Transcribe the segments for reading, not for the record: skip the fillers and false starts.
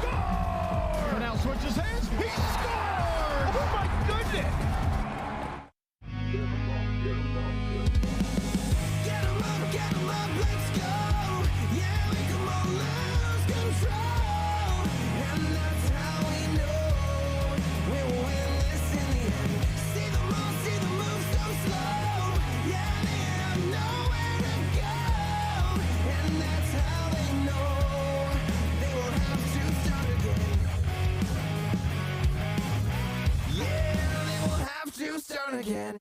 score! Now switches hands. He scored! Oh my goodness! Get 'em up, let's go. Yeah, we come on, lose control. And that's how we know we'll win this in the end. See the move so slow. Yeah, they have nowhere to go. And that's how they know they will have to start again. Yeah, they will have to start again.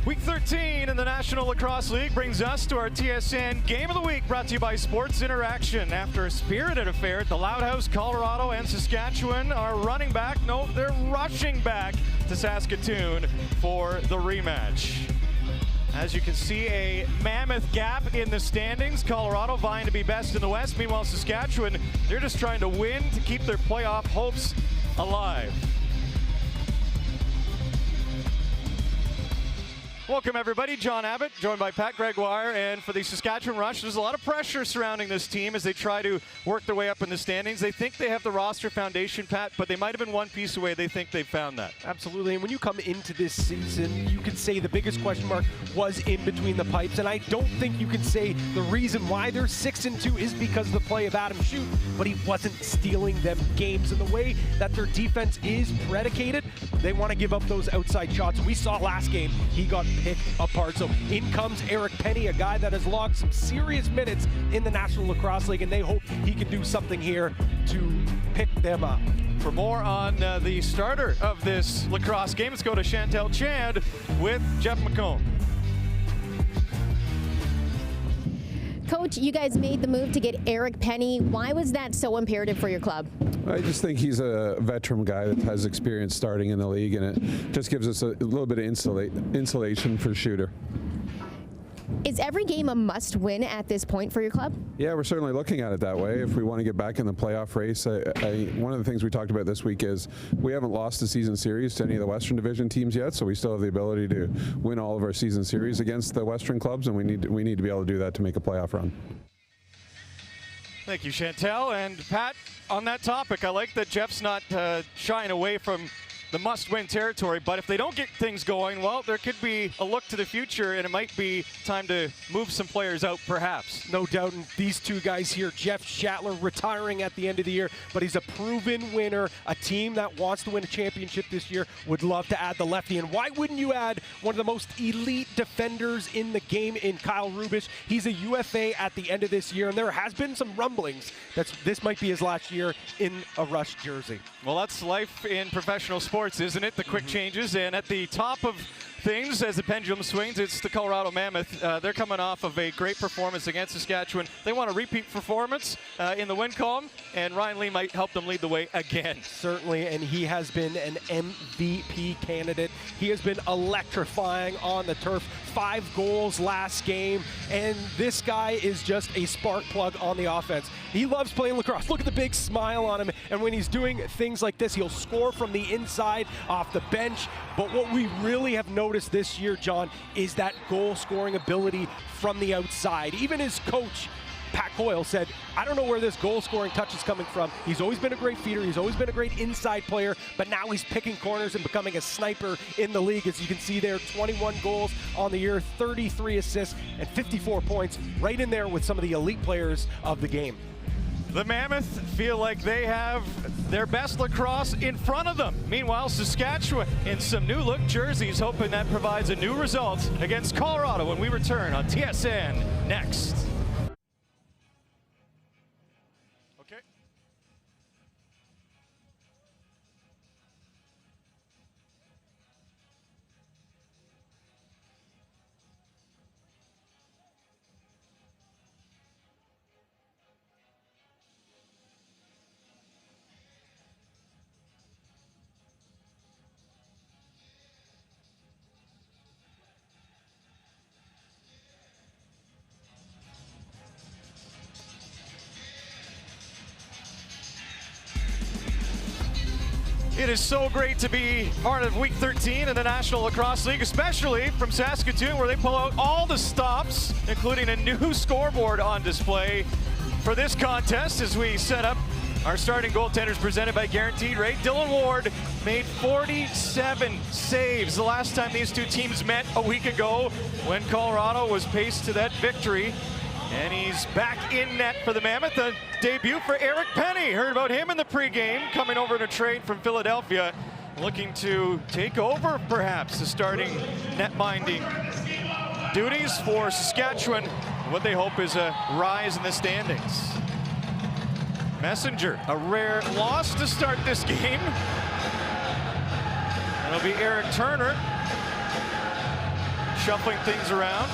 Week 13 in the National Lacrosse League brings us to our TSN Game of the Week, brought to you by Sports Interaction. After a spirited affair at the Loud House, Colorado and Saskatchewan are running back. No, they're rushing back to Saskatoon for the rematch. As you can see, a mammoth gap in the standings. Colorado vying to be best in the West. Meanwhile, Saskatchewan, they're just trying to win to keep their playoff hopes alive. Welcome everybody, John Abbott, joined by Pat Gregoire, and for the Saskatchewan Rush, there's a lot of pressure surrounding this team as they try to work their way up in the standings. They think they have the roster foundation, Pat, but they might have been one piece away. They think they've found that. Absolutely, and when you come into this season, you can say the biggest question mark was in between the pipes, and I don't think you can say the reason why they're 6-2 is because of the play of Adam Shute, but he wasn't stealing them games. And the way that their defense is predicated, they want to give up those outside shots. We saw last game, he got picked apart. So in comes Eric Penny, a guy that has logged some serious minutes in the National Lacrosse League, and they hope he can do something here to pick them up. For more on the starter of this lacrosse game, let's go to Chantel Chand with Jeff McComb. Coach, you guys made the move to get Eric Penny. Why was that so imperative for your club? I just think he's a veteran guy that has experience starting in the league, and it just gives us a little bit of insulation for the shooter. Is every game a must-win at this point for your club? Yeah, we're certainly looking at it that way. If we want to get back in the playoff race, one of the things we talked about this week is we haven't lost the season series to any of the Western Division teams yet, so we still have the ability to win all of our season series against the Western clubs, and we need to be able to do that to make a playoff run. Thank you, Chantel. And Pat, on that topic, I like that Jeff's not shying away from the must-win territory, but if they don't get things going, well, there could be a look to the future, and it might be time to move some players out, perhaps. No doubt, and these two guys here, Jeff Shatler retiring at the end of the year, but he's a proven winner. A team that wants to win a championship this year would love to add the lefty, and why wouldn't you add one of the most elite defenders in the game in Kyle Rubish? He's a UFA at the end of this year, and there has been some rumblings that this might be his last year in a Rush jersey. Well, that's life in professional sports, isn't it? The quick changes. And at the top of things, as the pendulum swings, it's the Colorado Mammoth. They're coming off of a great performance against Saskatchewan. They want a repeat performance in the win column, and Ryan Lee might help them lead the way again. Certainly, and he has been an MVP candidate. He has been electrifying on the turf. 5 goals last game, and this guy is just a spark plug on the offense. He loves playing lacrosse. Look at the big smile on him, and when he's doing things like this, he'll score from the inside off the bench. But what we really have noticed this year, John, is that goal-scoring ability from the outside. Even his coach, Pat Coyle, said, I don't know where this goal-scoring touch is coming from. He's always been a great feeder. He's always been a great inside player, but now he's picking corners and becoming a sniper in the league. As you can see there, 21 goals on the year, 33 assists, and 54 points, right in there with some of the elite players of the game. The Mammoth feel like they have their best lacrosse in front of them. Meanwhile, Saskatchewan in some new look jerseys, hoping that provides a new result against Colorado when we return on TSN next. Okay. It is so great to be part of Week 13 in the National Lacrosse League, especially from Saskatoon, where they pull out all the stops, including a new scoreboard on display for this contest as we set up our starting goaltenders presented by Guaranteed Rate. Dylan Ward made 47 saves the last time these two teams met a week ago when Colorado was paced to that victory. And he's back in net for the Mammoth. A debut for Eric Penny. Heard about him in the pregame, coming over in a trade from Philadelphia, looking to take over perhaps the starting net-minding duties for Saskatchewan. What they hope is a rise in the standings. Messenger, a rare loss to start this game. It'll be Eric Turner shuffling things around.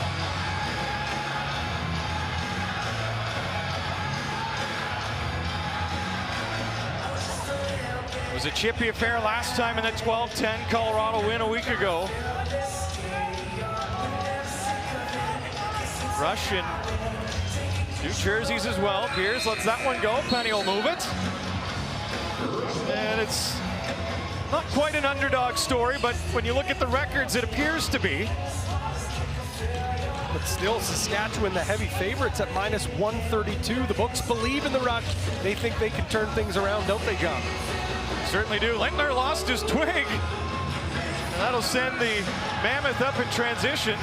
It was a chippy affair last time in the 12-10 Colorado win a week ago. Rush in new jerseys as well. Beers lets that one go. Penny will move it. And it's not quite an underdog story, but when you look at the records, it appears to be. But still, Saskatchewan, the heavy favorites at minus 132. The books believe in the Rush. They think they can turn things around, don't they, John? Certainly do. Lindner lost his twig. And that'll send the Mammoth up in transition.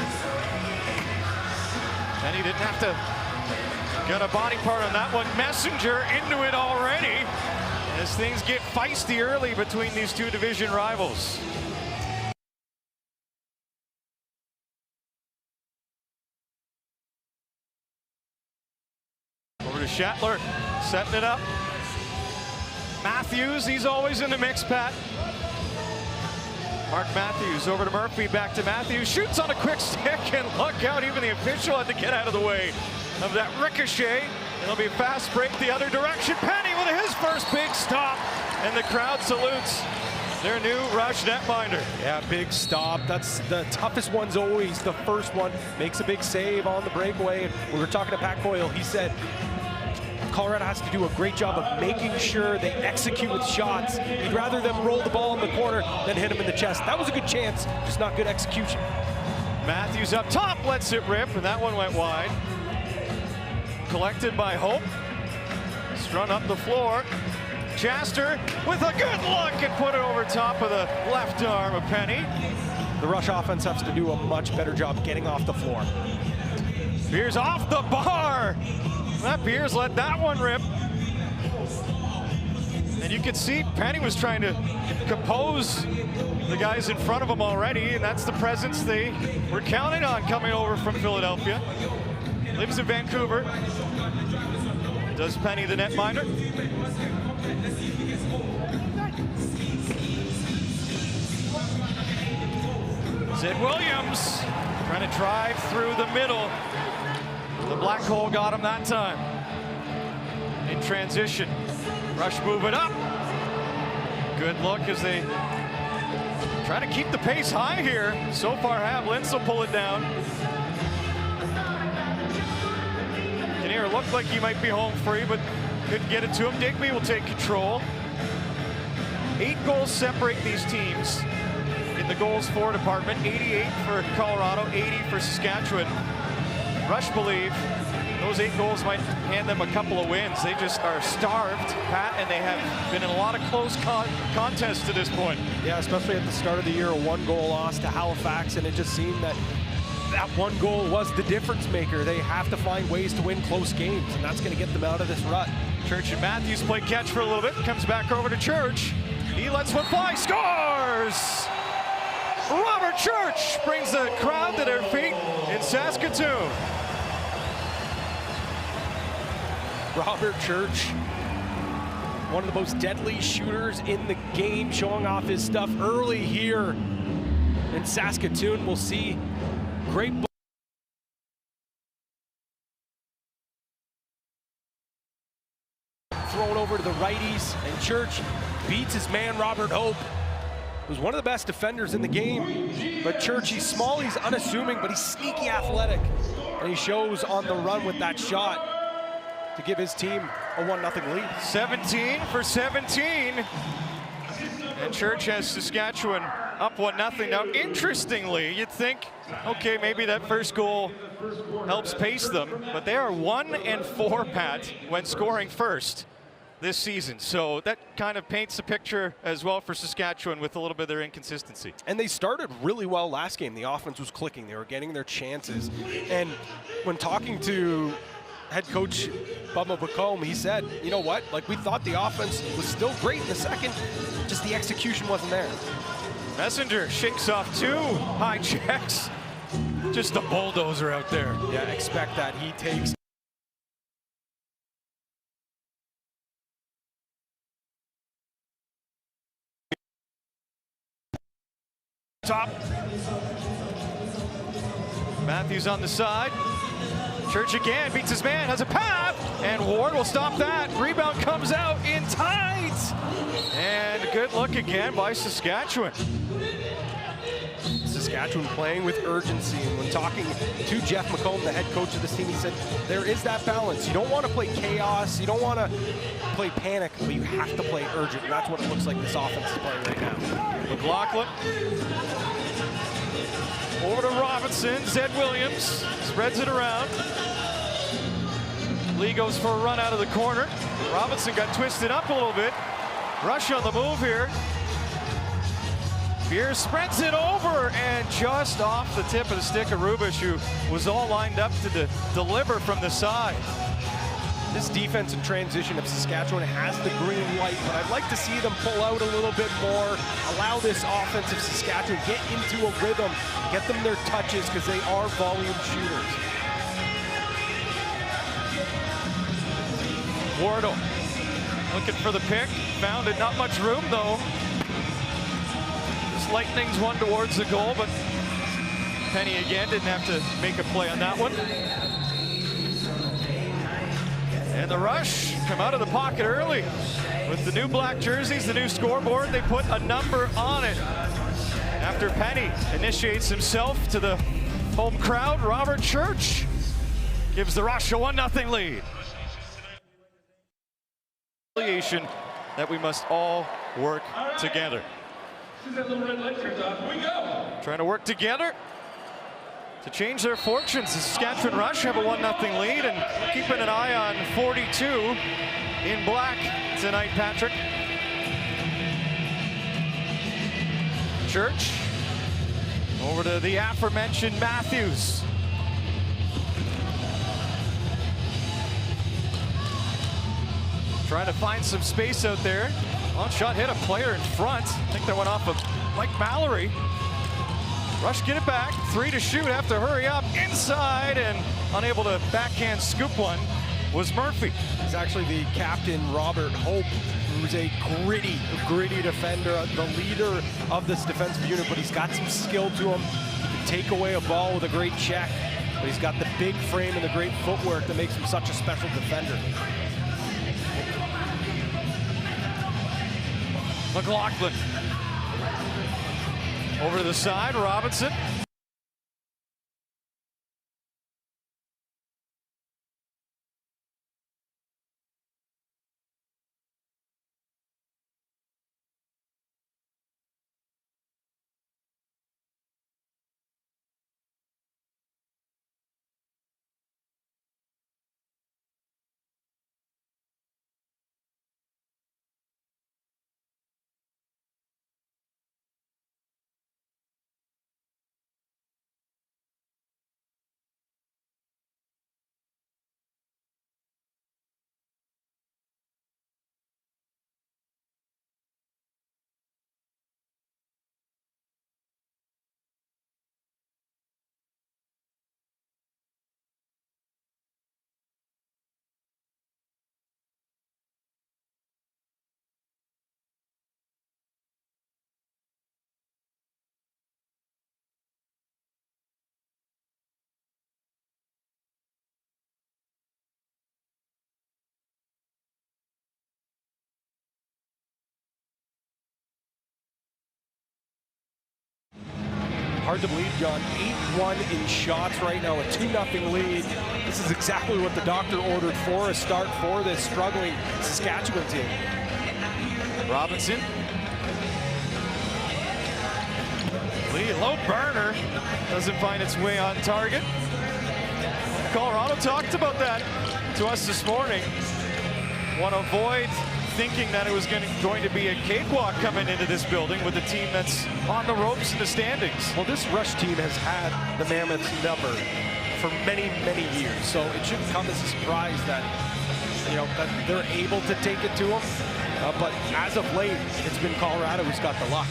And he didn't have to get a body part on that one. Messenger into it already as things get feisty early between these two division rivals. Over to Shatler, setting it up. Matthews, he's always in the mix, Pat. Mark Matthews over to Murphy, back to Matthews, shoots on a quick stick, and look out, even the official had to get out of the way of that ricochet. It'll be a fast break the other direction. Penny with his first big stop, and the crowd salutes their new Rush netminder. Yeah, big stop. That's the toughest one's always the first one. Makes a big save on the breakaway. And we were talking to Pat Coyle. He said Colorado has to do a great job of making sure they execute with shots. He'd rather them roll the ball in the corner than hit him in the chest. That was a good chance, just not good execution. Matthews up top, lets it rip, and that one went wide. Collected by Hope. Strung up the floor. Chaster with a good look and put it over top of the left arm of Penny. The Rush offense has to do a much better job getting off the floor. Beers off the bar. That Beers let that one rip. And you can see Penny was trying to compose the guys in front of him already, and that's the presence they were counting on coming over from Philadelphia. Lives in Vancouver. Does Penny the netminder. Sid Williams trying to drive through the middle. The black hole got him that time. In transition, Rush move it up. Good look as they try to keep the pace high here. So far have. Lintz will pull it down. Kinnear looked like he might be home free, but couldn't get it to him. Digby will take control. 8 goals separate these teams in the goals for department. 88 for Colorado, 80 for Saskatchewan. Rush believe those 8 goals might hand them a couple of wins. They just are starved, Pat, and they have been in a lot of close contests to this point. Yeah, especially at the start of the year, a 1-goal loss to Halifax, and it just seemed that that 1 goal was the difference maker. They have to find ways to win close games, and that's going to get them out of this rut. Church and Matthews play catch for a little bit, comes back over to Church. He lets one fly, scores! Robert Church brings the crowd to their feet in Saskatoon. Robert Church, one of the most deadly shooters in the game, showing off his stuff early here in Saskatoon. We'll see great thrown over to the righties, and Church beats his man Robert Hope, who's one of the best defenders in the game. But Church, he's small, he's unassuming, but he's sneaky athletic, and he shows on the run with that shot to give his team a 1-0 lead. 17 for 17. And Church has Saskatchewan up 1-0. Now, interestingly, you'd think, okay, maybe that first goal helps pace them, but they are 1-4, Pat, when scoring first this season. So that kind of paints a picture as well for Saskatchewan with a little bit of their inconsistency. And they started really well last game. The offense was clicking. They were getting their chances. And when talking to head coach Bubba Bacombe, he said, you know what? Like, we thought the offense was still great in the second, just the execution wasn't there. Messenger shakes off 2 high checks. Just a bulldozer out there. Yeah, expect that. He takes top. Matthews on the side. Church again, beats his man, has a path, and Ward will stop that. Rebound comes out in tight. And a good look again by Saskatchewan. Saskatchewan playing with urgency. And when talking to Jeff McComb, the head coach of this team, he said there is that balance. You don't want to play chaos, you don't want to play panic, but you have to play urgent. And that's what it looks like this offense is playing right now. McLaughlin over to Robinson. Zed Williams spreads it around. Lee goes for a run out of the corner. Robinson got twisted up a little bit. Rush on the move here. Beer spreads it over, and just off the tip of the stick of Rubish, who was all lined up to deliver from the side. This defense in transition of Saskatchewan has the green light, but I'd like to see them pull out a little bit more, allow this offense of Saskatchewan get into a rhythm, get them their touches, because they are volume shooters. Wardle looking for the pick, found it, not much room though. This Lightning's one towards the goal, but Penny again didn't have to make a play on that one. And the Rush come out of the pocket early. With the new black jerseys, the new scoreboard, they put a number on it. After Penny initiates himself to the home crowd, Robert Church gives the Rush a 1-0 lead. That we must all work together. Trying to work together to change their fortunes. The Saskatchewan Rush have a 1-0 lead, and keeping an eye on 42 in black tonight, Patrick. Church over to the aforementioned Matthews. Trying to find some space out there. On shot hit a player in front. I think that went off of Mike Mallory. Rush get it back. 3 to shoot, have to hurry up inside, and unable to backhand scoop one was Murphy. He's actually the captain, Robert Hope, who's a gritty defender, the leader of this defensive unit, but he's got some skill to him. He can take away a ball with a great check, but he's got the big frame and the great footwork that makes him such a special defender. McLaughlin over to the side, Robinson. Hard to believe, John. 8-1 in shots right now, a 2-0 lead. This is exactly what the doctor ordered for a start for this struggling Saskatchewan team. Robinson Lee, low burner, doesn't find its way on target. Colorado talked about that to us this morning. Want to avoid thinking that it was going to be a cakewalk coming into this building with a team that's on the ropes in the standings. Well, this Rush team has had the Mammoth's number for many, many years, so it shouldn't come as a surprise that, you know, that they're able to take it to them. But as of late, it's been Colorado who's got the luck.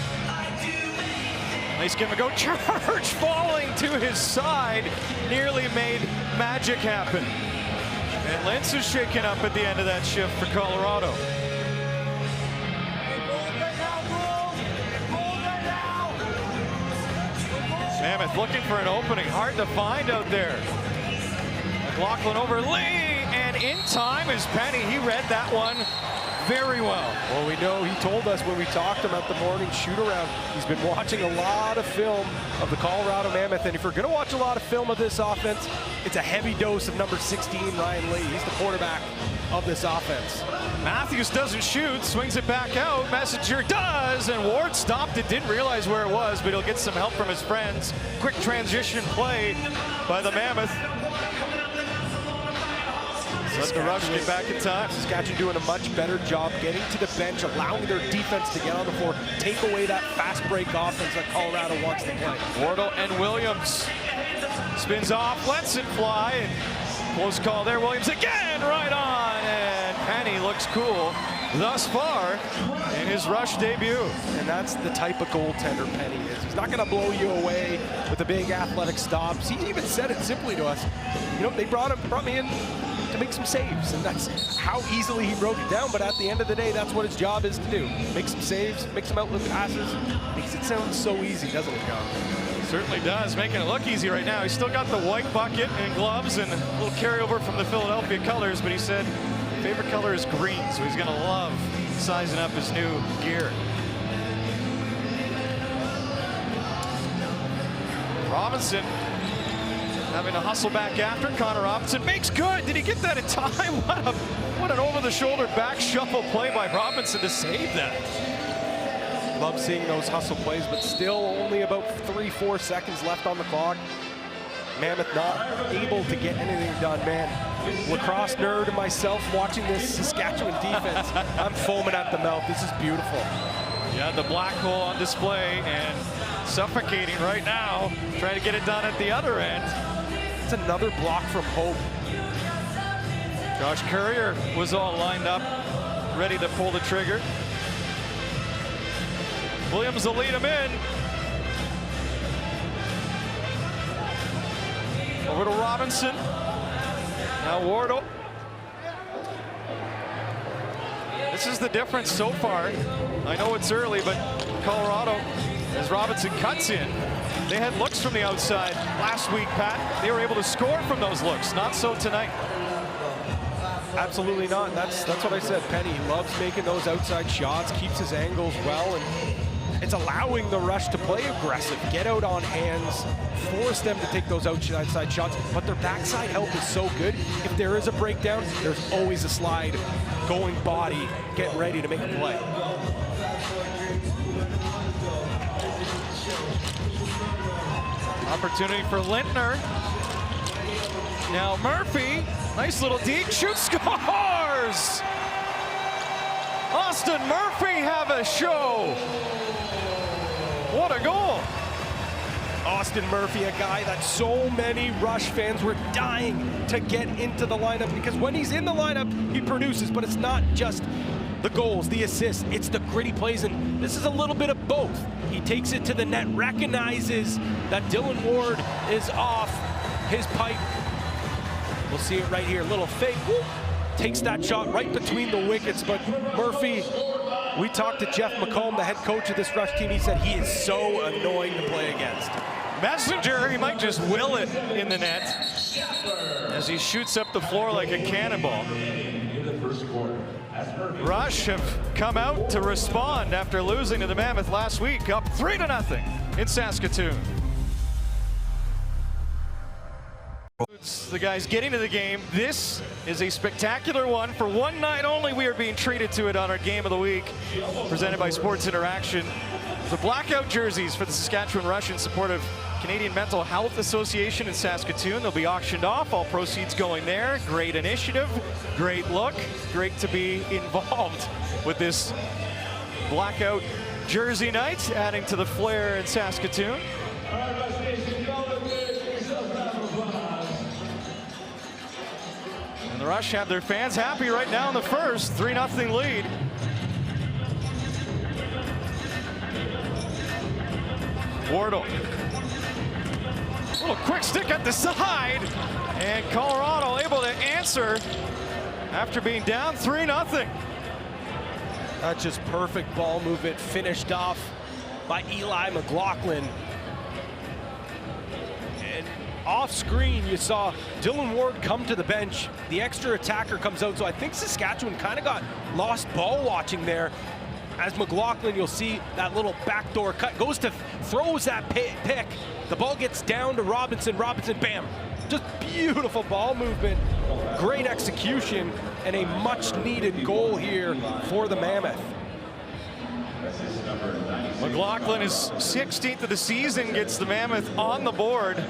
Nice give and go charge, falling to his side, nearly made magic happen. And Lentz is shaken up at the end of that shift for Colorado. Mammoth looking for an opening, hard to find out there. McLaughlin over Lee, and in time is Penny. He read that one very well. Well, we know he told us when we talked to him at the morning shoot-around, he's been watching a lot of film of the Colorado Mammoth, and if you're going to watch a lot of film of this offense, it's a heavy dose of number 16, Ryan Lee. He's the quarterback of this offense. Matthews doesn't shoot, swings it back out. Messenger does, and Ward stopped it, didn't realize where it was, but he'll get some help from his friends. Quick transition play by the Mammoth. Let the Rush get back in time. Saskatchewan doing a much better job getting to the bench, allowing their defense to get on the floor, take away that fast break offense that Colorado wants to play. Wardle and Williams spins off, lets it fly, and close call there. Williams again, right on, and Penny looks cool thus far in his Rush debut. And that's the type of goaltender Penny is. He's not going to blow you away with the big athletic stops. He even said it simply to us. You know, they brought me in to make some saves, and that's how easily he broke it down. But at the end of the day, that's what his job is to do. Make some saves, make some outlet passes. Makes it sound so easy, doesn't it, John? Certainly does, making it look easy right now. He's still got the white bucket and gloves and a little carryover from the Philadelphia colors, but he said favorite color is green, so he's gonna love sizing up his new gear. Robinson having to hustle back after. Connor Robinson makes good. Did he get that in time? What an over-the-shoulder back shuffle play by Robinson to save that. Love seeing those hustle plays, but still only about 3-4 seconds left on the clock. Mammoth not able to get anything done, man. Lacrosse nerd and myself watching this Saskatchewan defense, I'm foaming at the mouth. This is beautiful. Yeah, the black hole on display and suffocating right now, trying to get it done at the other end. It's another block from Hope. Josh Courier was all lined up, ready to pull the trigger. Williams will lead him in. Over to Robinson. Now Wardle. This is the difference so far. I know it's early, but Colorado, as Robinson cuts in, they had looks from the outside last week, Pat. They were able to score from those looks. Not so tonight. Absolutely not. That's what I said. Penny loves making those outside shots, keeps his angles well, and it's allowing the Rush to play aggressive, get out on hands, force them to take those outside shots, but their backside help is so good. If there is a breakdown, there's always a slide, going body, getting ready to make a play. Opportunity for Lintner. Now Murphy, nice little deke, shoots, scores! Austin Murphy have a show. What a goal. Austin Murphy, a guy that so many Rush fans were dying to get into the lineup, because when he's in the lineup, he produces, but it's not just the goals, the assists, it's the gritty plays, and this is a little bit of both. He takes it to the net, recognizes that Dylan Ward is off his pipe. We'll see it right here, little fake, whoop, takes that shot right between the wickets, but Murphy, we talked to Jeff McComb, the head coach of this Rush team. He said he is so annoying to play against. Messenger, he might just will it in the net as he shoots up the floor like a cannonball. Rush have come out to respond after losing to the Mammoth last week, up 3-0 in Saskatoon. The guys getting to the game. This is a spectacular one. For one night only, we are being treated to it on our Game of the Week, presented by Sports Interaction. The blackout jerseys for the Saskatchewan Rush in support of Canadian Mental Health Association in Saskatoon. They'll be auctioned off, all proceeds going there. Great initiative, great look, great to be involved with this blackout jersey night, adding to the flair in Saskatoon. And the Rush have their fans happy right now in the first, 3-0 lead. Wardle. Little quick stick at the side, and Colorado able to answer after being down 3-0. That's just perfect ball movement, finished off by Eli McLaughlin. And off screen, you saw Dylan Ward come to the bench. The extra attacker comes out, so I think Saskatchewan kind of got lost ball watching there. As McLaughlin, you'll see that little backdoor cut, goes to, throws that pick. The ball gets down to Robinson, bam. Just beautiful ball movement, great execution, and a much needed goal here for the Mammoth. McLaughlin is 16th of the season, gets the Mammoth on the board.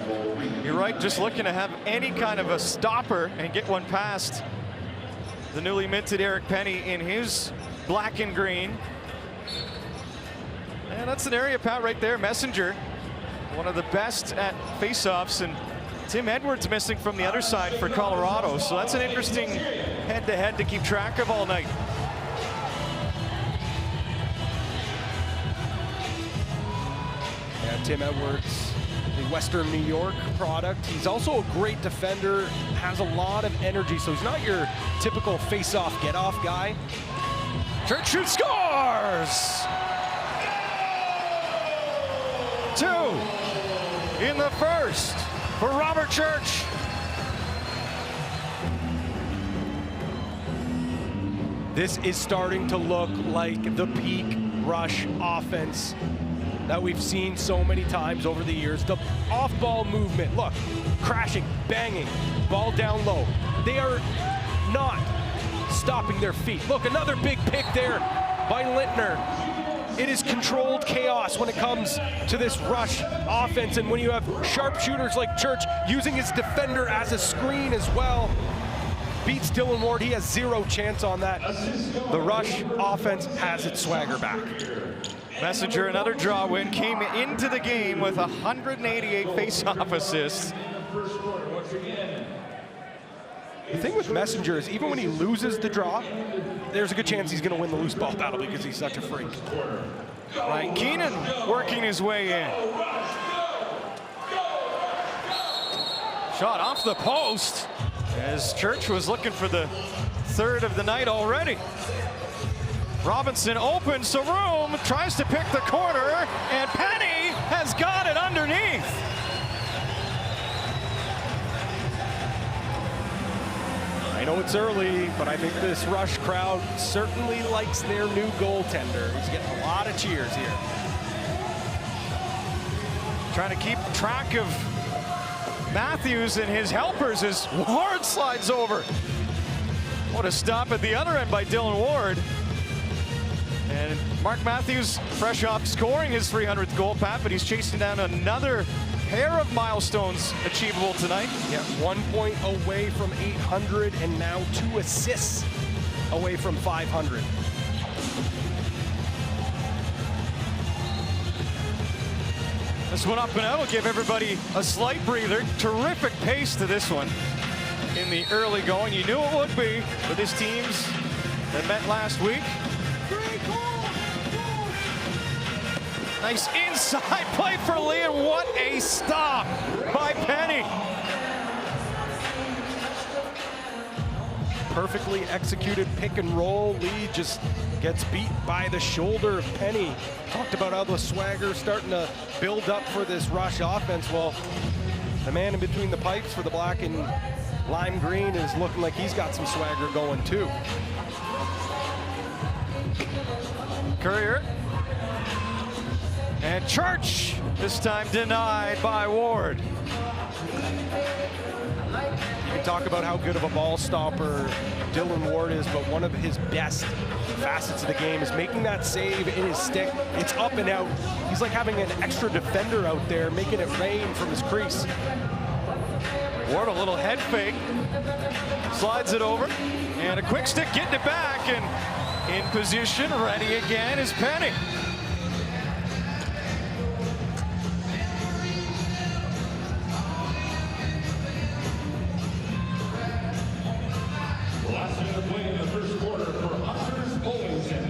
You're right, just looking to have any kind of a stopper and get one past the newly minted Eric Penny in his black and green. And that's an area, Pat, right there. Messenger, one of the best at faceoffs, and Tim Edwards missing from the other side for Colorado. So that's an interesting head-to-head to keep track of all night. Yeah, Tim Edwards, the Western New York product. He's also a great defender, has a lot of energy, so he's not your typical face-off, get-off guy. Church shoots, scores! 2 in the first for Robert Church. This is starting to look like the peak Rush offense that we've seen so many times over the years. The off-ball movement, look, crashing, banging, ball down low. They are not stopping their feet. Look, another big pick there by Lintner. It is controlled chaos when it comes to this Rush offense, and when you have sharpshooters like Church using his defender as a screen as well, beats Dylan Ward. He has zero chance on that. The Rush offense has its swagger back. Messenger, another draw win, came into the game with 188 face-off assists. The thing with Messenger is even when he loses the draw, there's a good chance he's going to win the loose ball battle because he's such a freak. Right, Keenan working his way in. Shot off the post as Church was looking for the third of the night already. Robinson opens to room, tries to pick the corner, and Penny has got it underneath. I know it's early, but I think this Rush crowd certainly likes their new goaltender. He's getting a lot of cheers here. Trying to keep track of Matthews and his helpers as Ward slides over. What a stop at the other end by Dylan Ward. And Mark Matthews fresh off scoring his 300th goal, Pat, but he's chasing down another pair of milestones achievable tonight. Yeah, 1 point away from 800 and now 2 assists away from 500. This one up and out will give everybody a slight breather. Terrific pace to this one in the early going. You knew it would be with his teams that met last week. Nice inside play for Lee, and what a stop by Penny. Perfectly executed pick and roll. Lee just gets beat by the shoulder of Penny. Talked about how the swagger starting to build up for this Rush offense. Well, the man in between the pipes for the black and lime green is looking like he's got some swagger going too. Courier. And Church, this time denied by Ward. You can talk about how good of a ball stopper Dylan Ward is, but one of his best facets of the game is making that save in his stick. It's up and out. He's like having an extra defender out there, making it rain from his crease. Ward, a little head fake, slides it over, and a quick stick getting it back, and in position, ready again is Penny.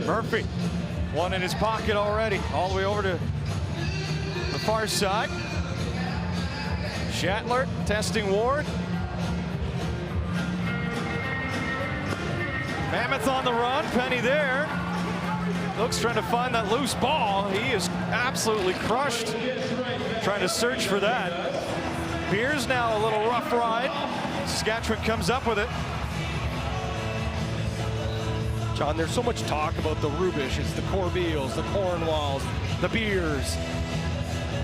Murphy, one in his pocket already, all the way over to the far side. Shatler testing Ward. Mammoth on the run, Penny there. Looks trying to find that loose ball. He is absolutely crushed, trying to search for that. Beers now a little rough ride. Saskatchewan comes up with it. John, there's so much talk about the Rubishes, the Corbeils, the Cornwalls, the Beers.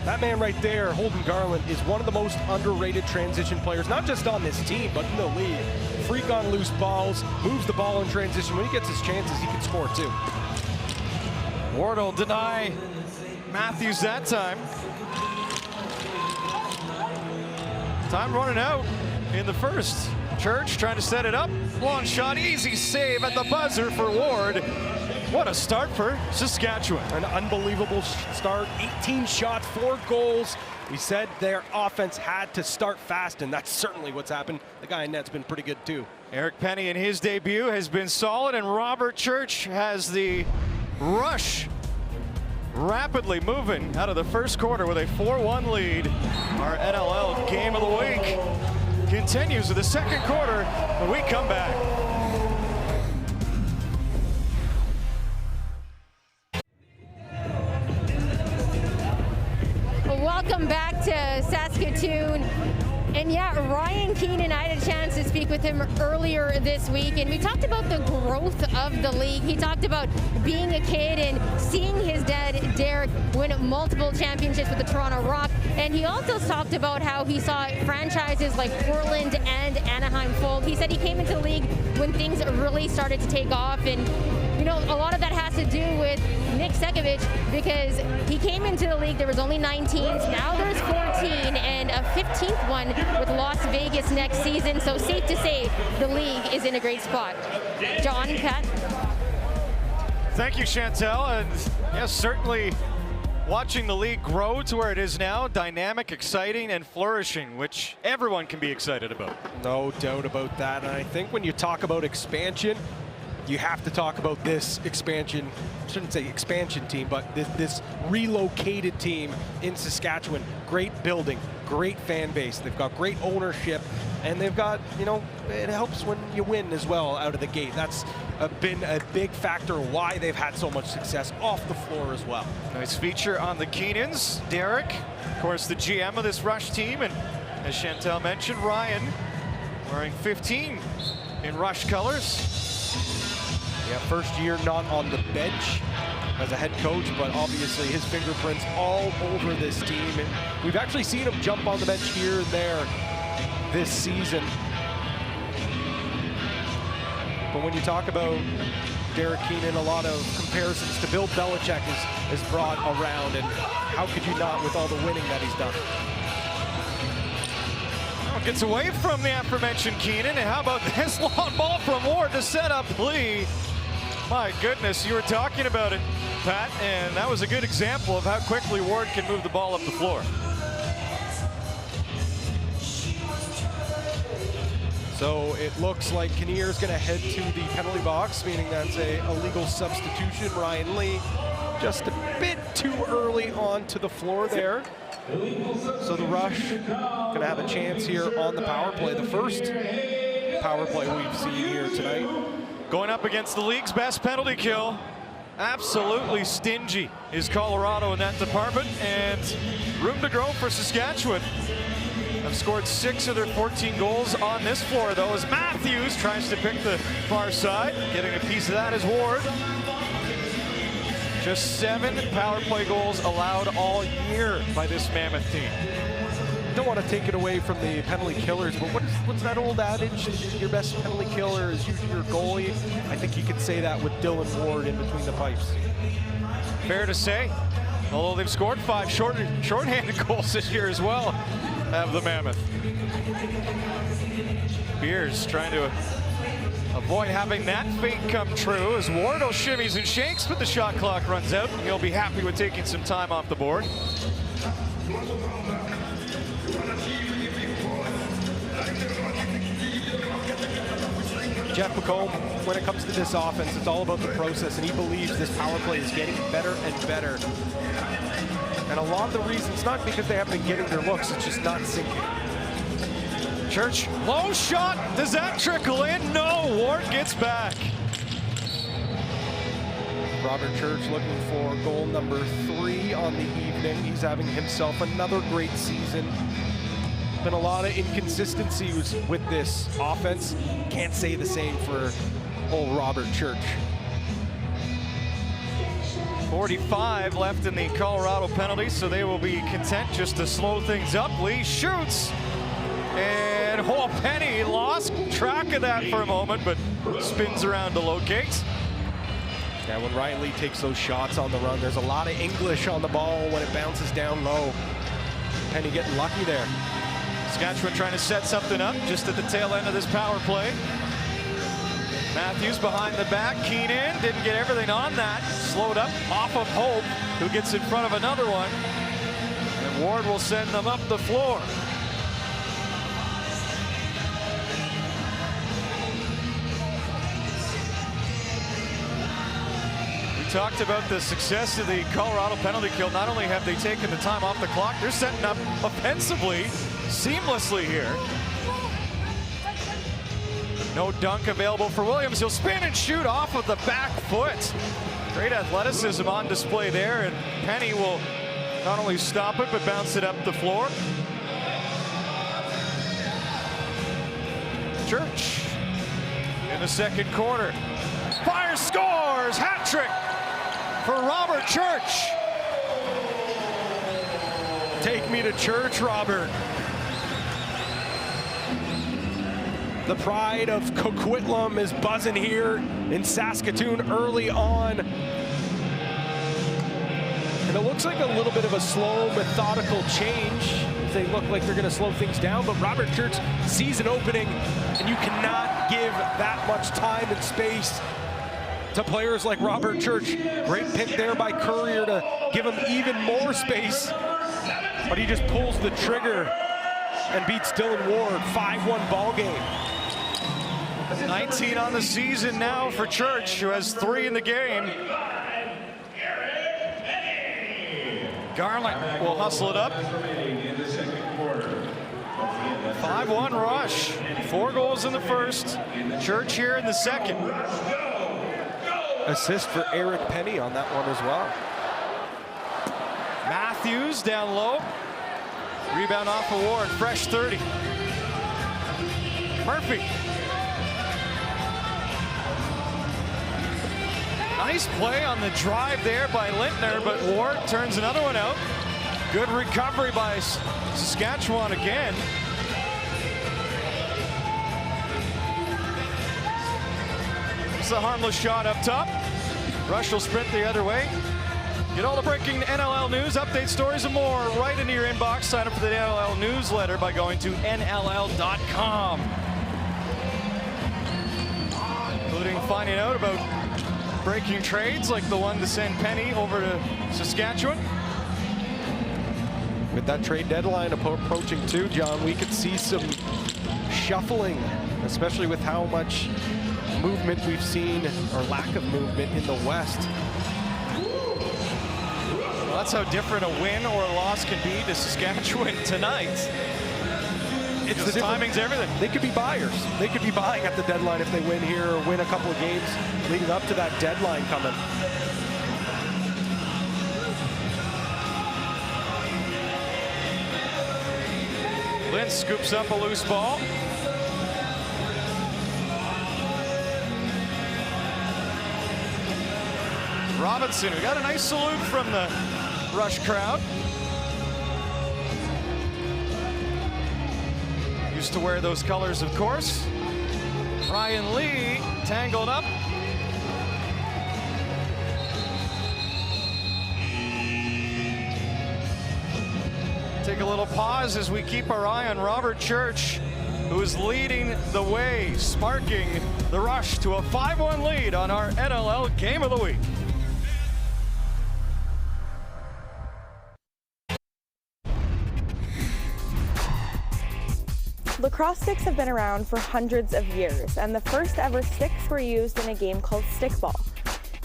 That man right there, Holden Garland, is one of the most underrated transition players, not just on this team, but in the league. Freak on loose balls, moves the ball in transition. When he gets his chances, he can score too. Ward will deny Matthews that time. Time running out in the first. Church trying to set it up. Long shot, easy save at the buzzer for Ward. What a start for Saskatchewan. An unbelievable start, 18 shots, 4 goals. We said their offense had to start fast, and that's certainly what's happened. The guy in net's been pretty good too. Eric Penny in his debut has been solid, and Robert Church has the rush rapidly moving out of the first quarter with a 4-1 lead. Our NLL game of the week continues with the second quarter when we come back. Welcome back to Saskatoon. And yeah, Ryan Keenan, I had a chance to speak with him earlier this week, and we talked about the growth of the league. He talked about being a kid and seeing his dad, Derek, win multiple championships with the Toronto Rock. And he also talked about how he saw franchises like Portland and Anaheim fold. He said he came into the league when things really started to take off, and you know, a lot of that has to do with Nick Sekovich, because he came into the league, there was only 9 teams, now there's 14, and a 15th one with Las Vegas next season. So safe to say the league is in a great spot. John, Pat? Thank you, Chantel. And yes, certainly watching the league grow to where it is now, dynamic, exciting, and flourishing, which everyone can be excited about. No doubt about that. And I think when you talk about expansion, you have to talk about this expansion, I shouldn't say expansion team, but this relocated team in Saskatchewan. Great building, great fan base. They've got great ownership, and they've got, you know, it helps when you win as well out of the gate. That's been a big factor why they've had so much success off the floor as well. Nice feature on the Keenans. Derek, of course, the GM of this Rush team, and as Chantel mentioned, Ryan wearing 15 in Rush colors. Yeah, first year not on the bench as a head coach, but obviously his fingerprints all over this team. And we've actually seen him jump on the bench here and there this season. But when you talk about Derek Keenan, a lot of comparisons to Bill Belichick is brought around, and how could you not with all the winning that he's done? Gets away from the aforementioned Keenan, and how about this long ball from Ward to set up Lee? My goodness, you were talking about it, Pat, and that was a good example of how quickly Ward can move the ball up the floor. So it looks like Kinnear's going to head to the penalty box, meaning that's a illegal substitution. Ryan Lee just a bit too early onto the floor there. So the Rush going to have a chance here on the power play, the first power play we've seen here tonight. Going up against the league's best penalty kill. Absolutely stingy is Colorado in that department, and room to grow for Saskatchewan. Have scored 6 of their 14 goals on this floor, though, as Matthews tries to pick the far side. Getting a piece of that is Ward. Just 7 power play goals allowed all year by this Mammoth team. don't want to take it away from the penalty killers, but what's that old adage? Your best penalty killer is usually your goalie. I think you could say that with Dylan Ward in between the pipes. Fair to say. Although they've scored 5 shorthanded goals this year as well, have the Mammoth. Beers trying to avoid having that fate come true as Wardle shimmies and shakes, but the shot clock runs out. He'll be happy with taking some time off the board. Jeff McComb, when it comes to this offense, it's all about the process, and he believes this power play is getting better and better. And a lot of the reasons, not because they haven't been getting their looks, it's just not sinking. Church, low shot. Does that trickle in? No, Ward gets back. Robert Church looking for goal number 3 on the evening. He's having himself another great season. Been a lot of inconsistencies with this offense. Can't say the same for old Robert Church. 45 left in the Colorado penalty, so they will be content just to slow things up. Lee shoots, and Penny lost track of that for a moment, but spins around to locate. Yeah, when Ryan Lee takes those shots on the run, there's a lot of English on the ball when it bounces down low. Penny getting lucky there. Saskatchewan trying to set something up just at the tail end of this power play. Matthews behind the back, Keenan didn't get everything on that. Slowed up off of Hope, who gets in front of another one. And Ward will send them up the floor. We talked about the success of the Colorado penalty kill. Not only have they taken the time off the clock, they're setting up offensively seamlessly here. No dunk available for Williams. He'll spin and shoot off of the back foot. Great athleticism on display there, and Penny will not only stop it, but bounce it up the floor. Church in the second quarter. Fires, scores, hat trick for Robert Church. Take me to church, Robert. The pride of Coquitlam is buzzing here in Saskatoon early on. And it looks like a little bit of a slow, methodical change. They look like they're going to slow things down, but Robert Church sees an opening, and you cannot give that much time and space to players like Robert Church. Great pick there by Courier to give him even more space, but he just pulls the trigger and beats Dylan Ward. 5-1 ball game. 19 on the season now for Church, who has 3 in the game. Garland will hustle it up. 5-1 rush. 4 goals in the first. Church here in the second. Assist for Eric Penny on that one as well. Matthews down low. Rebound off of Ward. Fresh 30. Murphy. Nice play on the drive there by Lintner, but Ward turns another one out. Good recovery by Saskatchewan again. It's a harmless shot up top. Rush will sprint the other way. Get all the breaking NLL news, update stories, and more right into your inbox. Sign up for the NLL newsletter by going to NLL.com. Including finding out about breaking trades like the one to send Penny over to Saskatchewan. With that trade deadline approaching too, John, we could see some shuffling, especially with how much movement we've seen, or lack of movement, in the West. Well, that's how different a win or a loss can be to Saskatchewan tonight. It's the timing's everything. They could be buyers. They could be buying at the deadline if they win here or win a couple of games leading up to that deadline coming. Lynn scoops up a loose ball. Robinson, who got a nice salute from the Rush crowd. choose to wear those colors, of course. Ryan Lee tangled up. Take a little pause as we keep our eye on Robert Church, who is leading the way, sparking the Rush to a 5-1 lead on our NLL Game of the Week. Lacrosse sticks have been around for hundreds of years, and the first ever sticks were used in a game called stickball.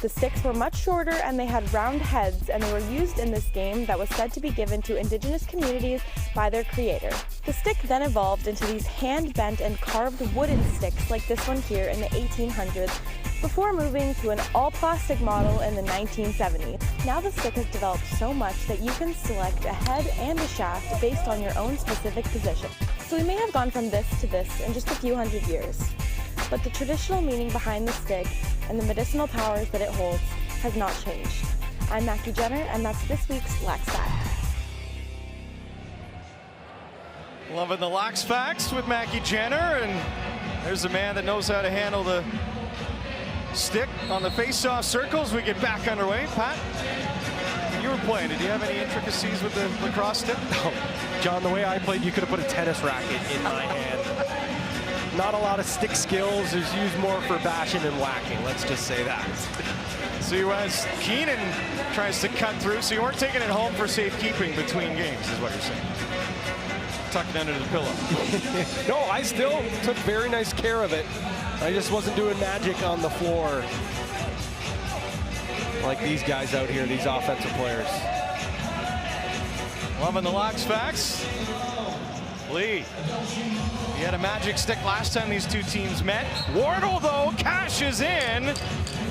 The sticks were much shorter and they had round heads, and they were used in this game that was said to be given to Indigenous communities by their creator. The stick then evolved into these hand-bent and carved wooden sticks like this one here in the 1800s, before moving to an all-plastic model in the 1970s. Now the stick has developed so much that you can select a head and a shaft based on your own specific position. So we may have gone from this to this in just a few hundred years, but the traditional meaning behind the stick and the medicinal powers that it holds has not changed. I'm Mackie Jenner, and that's this week's Lax Fact. Loving the Lax Facts with Mackie Jenner, and there's a man that knows how to handle the stick on the face-off circles. We get back underway. Pat, when you were playing, did you have any intricacies with the lacrosse stick? No. John, the way I played, you could have put a tennis racket in my hand. Not a lot of stick skills. It's used more for bashing and whacking. Let's just say that. So as Keenan tries to cut through, so you weren't taking it home for safekeeping between games, is what you're saying. Tucked under the pillow. No, I still took very nice care of it. I just wasn't doing magic on the floor like these guys out here, these offensive players. Loving the Lax Facts. Lee, he had a magic stick last time these two teams met. Wardle, though, cashes in,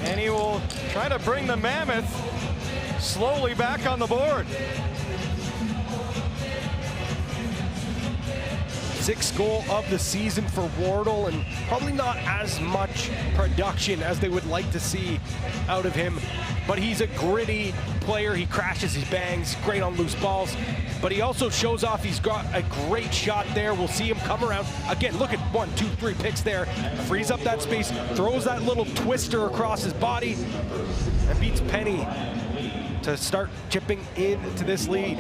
and he will try to bring the Mammoth slowly back on the board. Sixth goal of the season for Wardle, and probably not as much production as they would like to see out of him, but he's a gritty player. He crashes, he bangs, great on loose balls, but he also shows off he's got a great shot there. We'll see him come around. Again, look at 1, 2, 3 picks there. Frees up that space, throws that little twister across his body, and beats Penny to start chipping into this lead.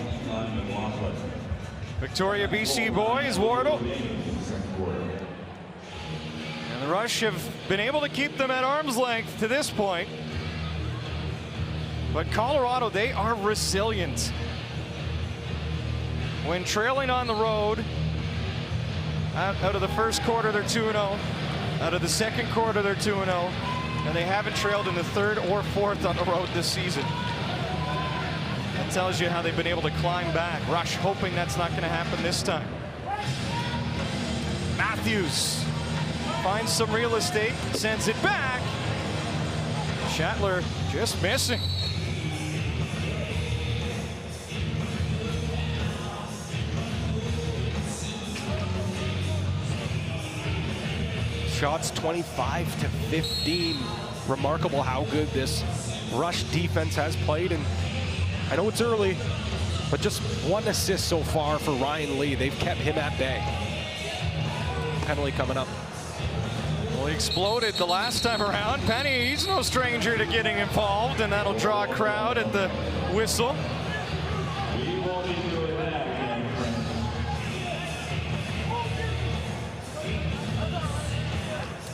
Victoria, BC boys, Wardle. And the Rush have been able to keep them at arm's length to this point. But Colorado, they are resilient. When trailing on the road, out of the first quarter, they're 2-0. Out of the second quarter, they're 2-0. And they haven't trailed in the third or fourth on the road this season. That tells you how they've been able to climb back. Rush hoping that's not going to happen this time. Matthews finds some real estate, sends it back. Shatler just missing. Shots 25-15. Remarkable how good this Rush defense has played, and I know it's early, but just 1 assist so far for Ryan Lee. They've kept him at bay. Penalty coming up. Well, he exploded the last time around. Penny, he's no stranger to getting involved, and that'll draw a crowd at the whistle.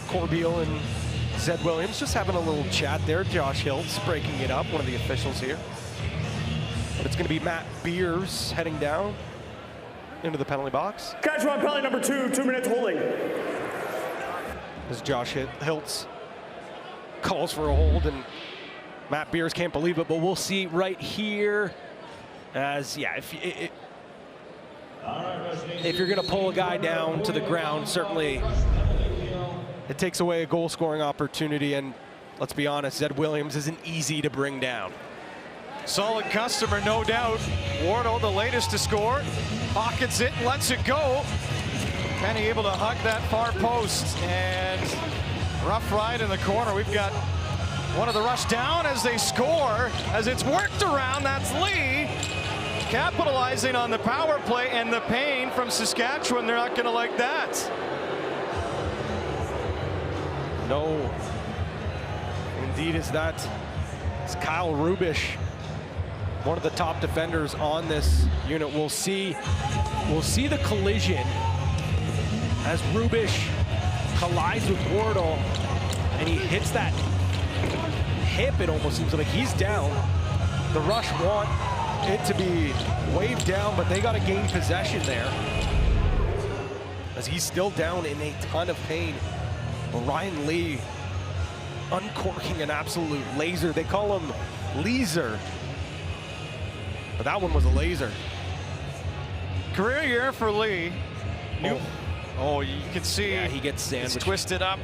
Corbeil and Zed Williams just having a little chat there. Josh Hiltz breaking it up, one of the officials here. But it's going to be Matt Beers heading down into the penalty box. Saskatchewan penalty number 2, 2 minutes holding. As Josh Hiltz calls for a hold, and Matt Beers can't believe it, but we'll see right here. As, yeah, if you're going to pull a guy down to the ground, certainly it takes away a goal-scoring opportunity, and let's be honest, Zed Williams isn't easy to bring down. Solid customer, no doubt. Wardle, the latest to score, pockets it, lets it go. Penny able to hug that far post, and rough ride in the corner. We've got one of the Rush down as they score. As it's worked around, that's Lee. capitalizing on the power play and the pain from Saskatchewan. They're not going to like that. No. Indeed is that. It's Kyle Rubish, one of the top defenders on this unit. We'll see the collision as Rubish collides with Wardle, and he hits that hip. It almost seems like he's down. The Rush want it to be waved down, but they got to gain possession there as he's still down in a ton of pain. Ryan Lee uncorking an absolute laser. They call him Laser, but that one was a laser. Career year for Lee. Oh, you can see he gets sandwiched. It's twisted up.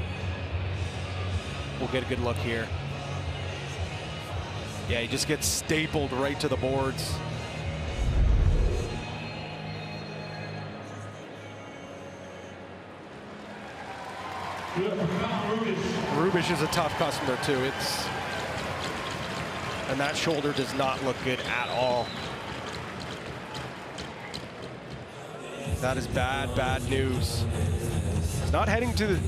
We'll get a good look here. Yeah, he just gets stapled right to the boards. Rubish is a tough customer too. And that shoulder does not look good at all. That is bad, bad news. He's not heading to the,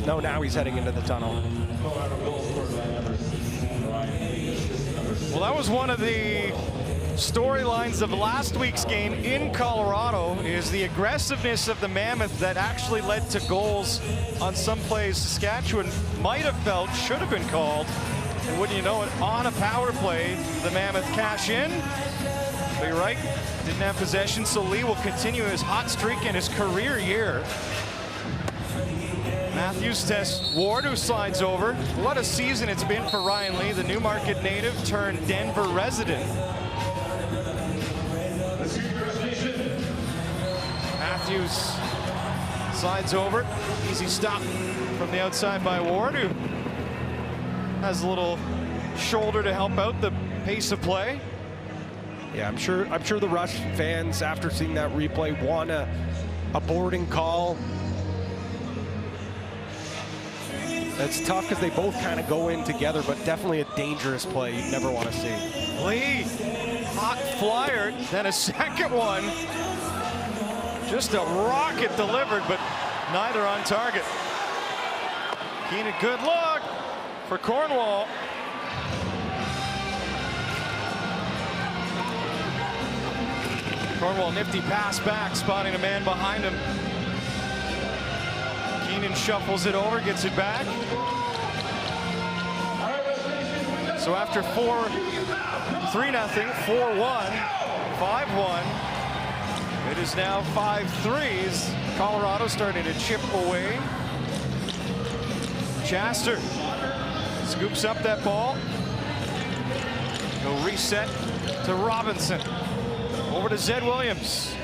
no, now he's heading into the tunnel. Well, that was one of the storylines of last week's game in Colorado, is the aggressiveness of the Mammoth that actually led to goals on some plays Saskatchewan might have felt should have been called. And wouldn't you know it, on a power play, the Mammoth cash in. But you're right, didn't have possession, so Lee will continue his hot streak in his career year. Matthews tests Ward, who slides over. What a season it's been for Ryan Lee, the Newmarket native turned Denver resident. Matthews slides over. Easy stop from the outside by Ward, who has a little shoulder to help out the pace of play. Yeah, I'm sure the Rush fans, after seeing that replay, want a boarding call. It's tough because they both kind of go in together, but definitely a dangerous play you never want to see. Lee, hot flyer, then a second one. Just a rocket delivered, but neither on target. Keenan, good look for Cornwall. Cornwall, nifty pass back, spotting a man behind him. Keenan shuffles it over, gets it back. So after 3-0, 4-1, 5-1, it is now 5-3. Colorado starting to chip away. Chaster scoops up that ball. He'll reset to Robinson. Over to Zed Williams.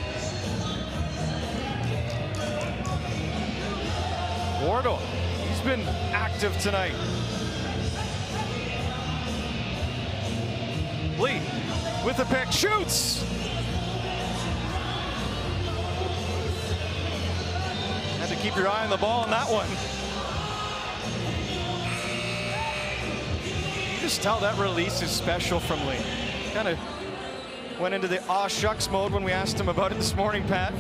Wardle, he's been active tonight. Lee with the pick, shoots. Had to keep your eye on the ball on that one. You just tell that release is special from Lee. Kind of went into the aw shucks mode when we asked him about it this morning, Pat.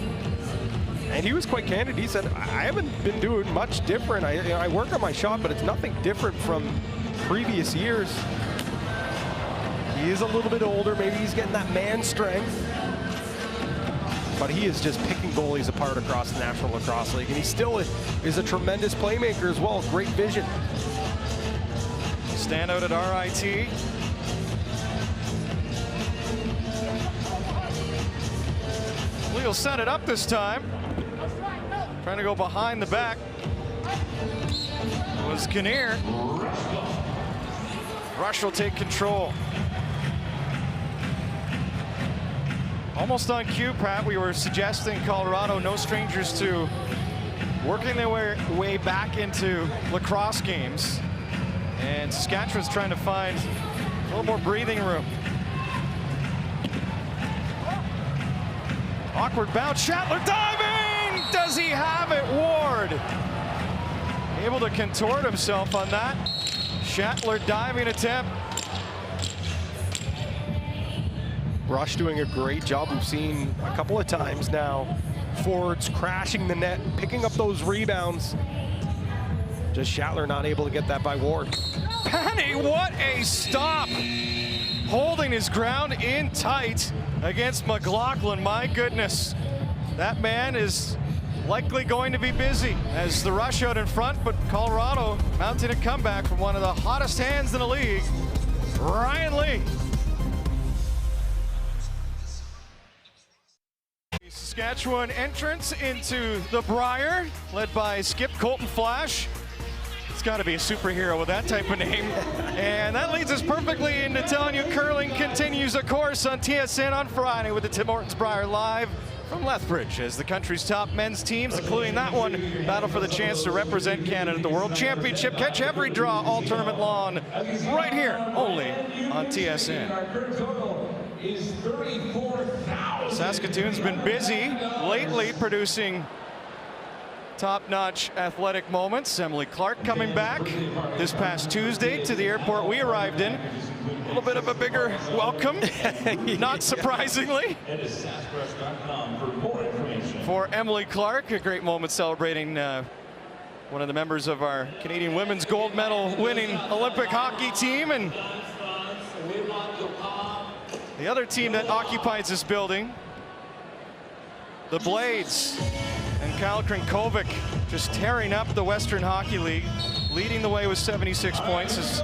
And he was quite candid. He said, I haven't been doing much different. I work on my shot, but it's nothing different from previous years. He is a little bit older. Maybe he's getting that man strength. But he is just picking goalies apart across the National Lacrosse League. And he still is a tremendous playmaker as well. Great vision. Standout at RIT. Lee will set it up this time. Trying to go behind the back was Kinnear. Rush will take control. Almost on cue, Pat, we were suggesting Colorado, no strangers to working their way back into lacrosse games. And Saskatchewan's trying to find a little more breathing room. Awkward bounce, Shatler diving! Does he have it? Ward able to contort himself on that. Shatler diving attempt. Rush doing a great job. We've seen a couple of times now. Forwards crashing the net, picking up those rebounds. Just Schattler not able to get that by Ward. Penny, what a stop! Holding his ground in tight against McLaughlin. My goodness, that man is likely going to be busy as the Rush out in front, but Colorado mounting a comeback from one of the hottest hands in the league, Ryan Lee. Saskatchewan entrance into the Brier, led by Skip Colton Flash. It's got to be a superhero with that type of name. And that leads us perfectly into telling you curling continues, of course, on TSN on Friday with the Tim Hortons Brier live from Lethbridge as the country's top men's teams, including that one, battle for the chance to represent Canada at the World Championship. Catch every draw all tournament long right here, only on TSN. Saskatoon's been busy lately producing top-notch athletic moments. Emily Clark coming back this past Tuesday to the airport we arrived in. A little bit of a bigger welcome, not surprisingly, for Emily Clark. A great moment celebrating one of the members of our Canadian women's gold medal winning Olympic hockey team, and the other team that occupies this building, the Blades, and Kyle Krinkovic just tearing up the Western Hockey League, leading the way with 76 points. As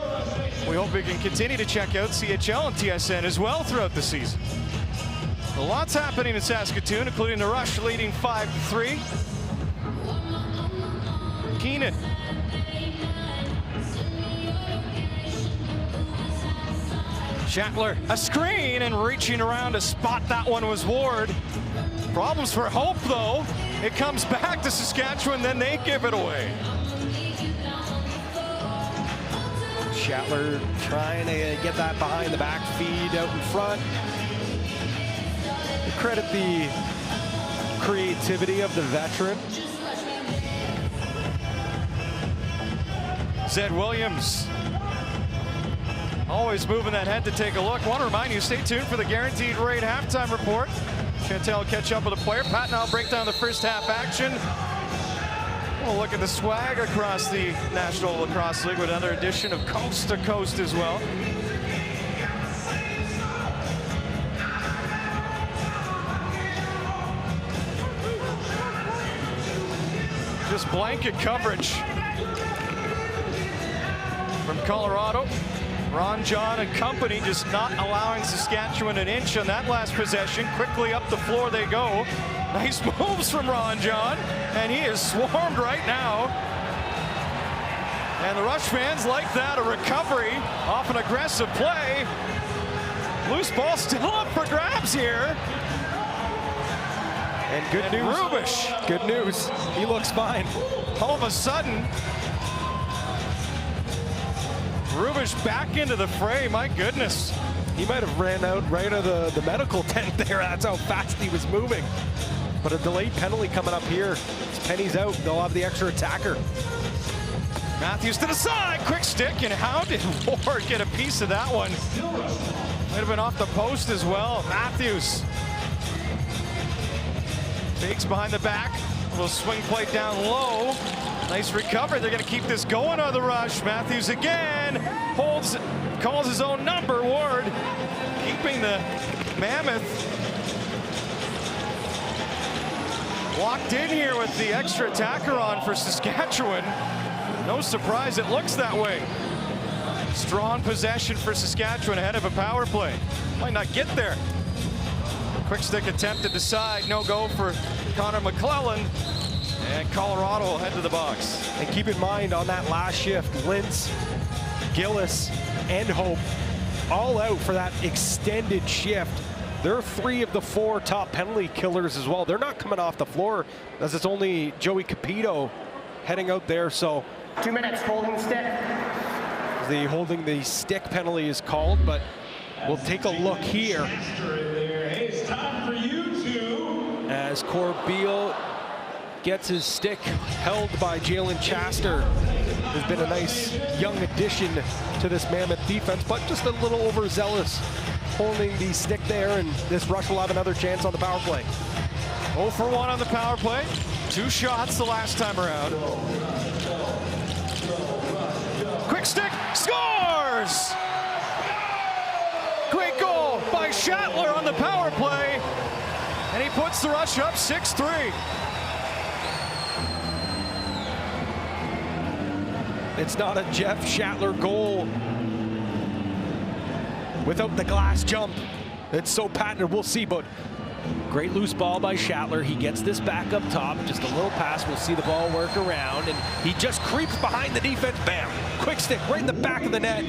we hope we can continue to check out CHL and TSN as well throughout the season. A lot's happening in Saskatoon, including the Rush leading 5-3. Keenan. Schattler, a screen, and reaching around to spot that one was Ward. Problems for Hope, though. It comes back to Saskatchewan, then they give it away. Schattler trying to get that behind the back feed out in front. We credit the creativity of the veteran. Zed Williams. Always moving that head to take a look. Want to remind you, stay tuned for the Guaranteed Rate halftime report. Chantel will catch up with the player. Pat and I'll break down the first half action. We'll look at the swag across the National Lacrosse League with another edition of Coast to Coast as well. Just blanket coverage from Colorado. Ron John and company just not allowing Saskatchewan an inch on that last possession. Quickly up the floor they go. Nice moves from Ron John, and he is swarmed right now. And the Rush fans like that, a recovery off an aggressive play. Loose ball still up for grabs here. And good news. Rubish. Good news. He looks fine. All of a sudden, Rubish back into the fray. My goodness. He might have ran out right of the medical tent there. That's how fast he was moving. But a delayed penalty coming up here. As Penny's out, they'll have the extra attacker. Matthews to the side, quick stick, and how did Ward get a piece of that one? Might have been off the post as well. Matthews fakes behind the back, a little swing plate down low. Nice recovery. They're going to keep this going on the Rush. Matthews again holds, calls his own number. Ward keeping the Mammoth locked in here with the extra attacker on for Saskatchewan. No surprise it looks that way. Strong possession for Saskatchewan ahead of a power play. Might not get there. Quick stick attempt at the side. No go for Connor McClellan. And Colorado will head to the box. And keep in mind on that last shift, Lintz, Gillis, and Hope all out for that extended shift. They're 3 of the 4 top penalty killers as well. They're not coming off the floor as it's only Joey Capito heading out there. So 2 minutes holding stick. The holding the stick penalty is called, but we'll take a look here. It's time for you to. As Corbeil gets his stick held by Jalen Chaster. Has been a nice young addition to this Mammoth defense, but just a little overzealous holding the stick there, and this Rush will have another chance on the power play. 0 for 1 on the power play. 2 shots the last time around. Quick stick, scores! Great goal by Schattler on the power play. And he puts the Rush up 6-3. It's not a Jeff Schattler goal without the glass jump. It's so patented, we'll see, but great loose ball by Schattler. He gets this back up top, just a little pass. We'll see the ball work around, and he just creeps behind the defense. Bam! Quick stick right in the back of the net.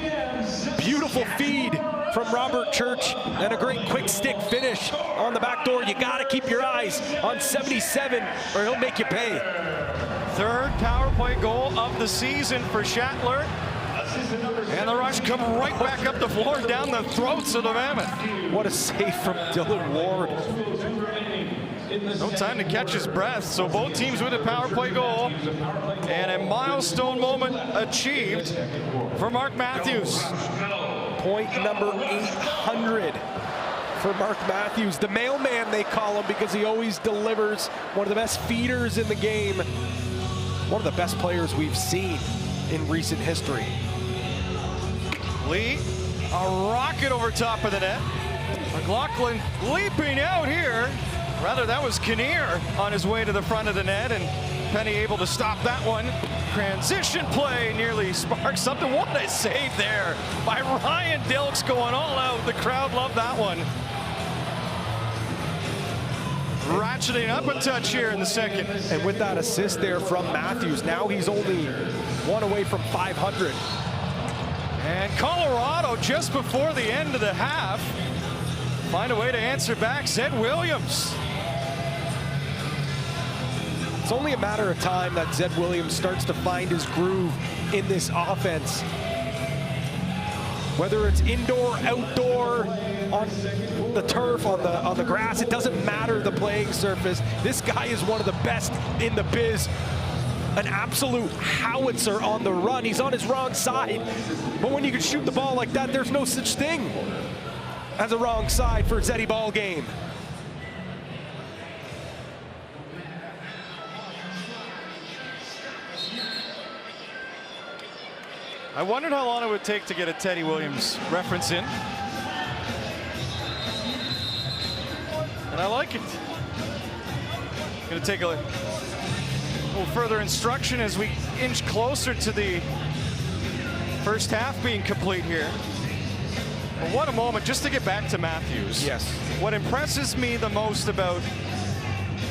Beautiful feed from Robert Church, and a great quick stick finish on the back door. You gotta keep your eyes on 77 or he'll make you pay. 3rd power play goal of the season for Schattler. And the Rush come right back up the floor, down the throats of the Mammoth. What a save from Dylan Ward. No time to catch his breath, so both teams with a power play goal. And a milestone moment achieved for Mark Matthews. Point number 800 for Mark Matthews. The mailman, they call him, because he always delivers. One of the best feeders in the game. One of the best players we've seen in recent history. Lee, a rocket over top of the net. McLaughlin leaping out here. Rather, that was Kinnear on his way to the front of the net, and Penny able to stop that one. Transition play nearly sparked something. What a save there by Ryan Dilks, going all out. The crowd loved that one. Ratcheting up a touch here in the second. And with that assist there from Matthews, now he's only 1 away from 500. And Colorado, just before the end of the half, find a way to answer back. Zed Williams. It's only a matter of time that Zed Williams starts to find his groove in this offense. Whether it's indoor, outdoor, on the turf, on the grass, it doesn't matter the playing surface. This guy is one of the best in the biz. An absolute howitzer on the run. He's on his wrong side. But when you can shoot the ball like that, there's no such thing as a wrong side for Zeddy ball game. I wondered how long it would take to get a Teddy Williams reference in. And I like it. Gonna take a little further instruction as we inch closer to the first half being complete here. But what a moment, just to get back to Matthews. Yes. What impresses me the most about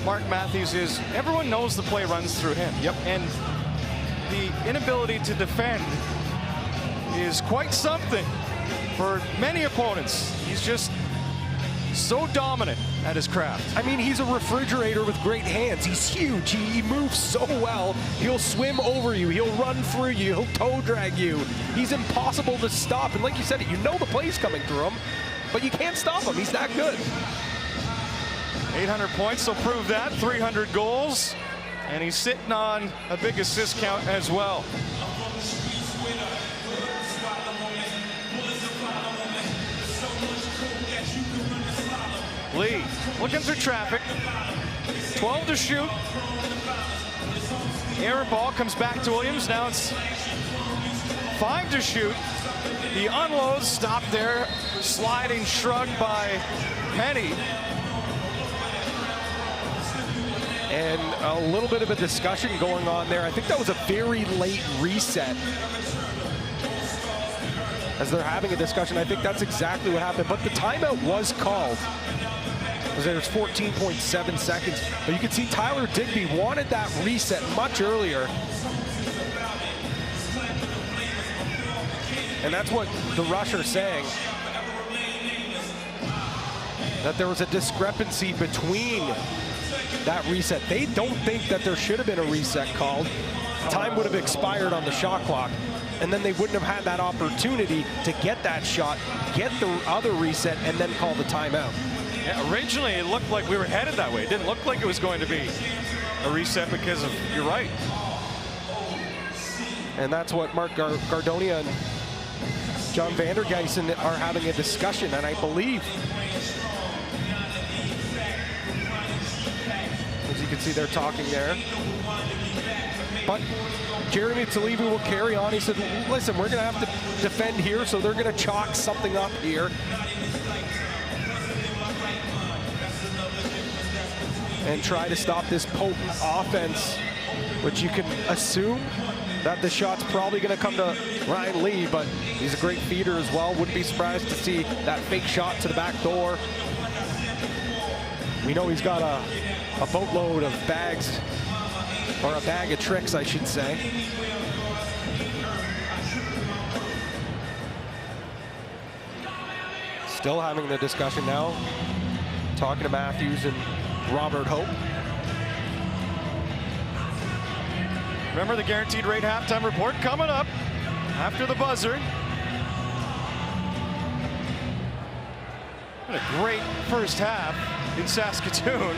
Mark Matthews is everyone knows the play runs through him. Yep. And the inability to defend is quite something for many opponents. He's just so dominant at his craft. I mean, he's a refrigerator with great hands. He's huge. He moves so well. He'll swim over you. He'll run through you. He'll toe drag you. He's impossible to stop. And like you said, you know the play's coming through him, but you can't stop him. He's that good. 800 points will prove that. 300 goals. And he's sitting on a big assist count as well. Lee looking through traffic. 12 to shoot. Errant ball comes back to Williams. Now it's 5 to shoot. He unloads, stopped there. Sliding shrug by Penny. And a little bit of a discussion going on there. I think that was a very late reset. As they're having a discussion, I think that's exactly what happened. But the timeout was called. There's 14.7 seconds. But you can see Tyler Digby wanted that reset much earlier. And that's what the Rush are saying. That there was a discrepancy between that reset. They don't think that there should have been a reset called. Time would have expired on the shot clock, and then they wouldn't have had that opportunity to get that shot, get the other reset, and then call the timeout. Yeah, originally it looked like we were headed that way. It didn't look like it was going to be a reset because of, you're right. And that's what Mark Gardonia John Vandergeisen are having a discussion, and I believe, as you can see, they're talking there. But Jeremy Talivi will carry on. He said, listen, we're going to have to defend here, so they're going to chalk something up here. And try to stop this potent offense, which you can assume that the shot's probably going to come to Ryan Lee, but he's a great feeder as well. Wouldn't be surprised to see that fake shot to the back door. We know he's got a boatload of bags, or a bag of tricks, I should say. Still having the discussion now, talking to Matthews and Robert Hope. Remember the Guaranteed Rate halftime report coming up after the buzzer. What a great first half in Saskatoon.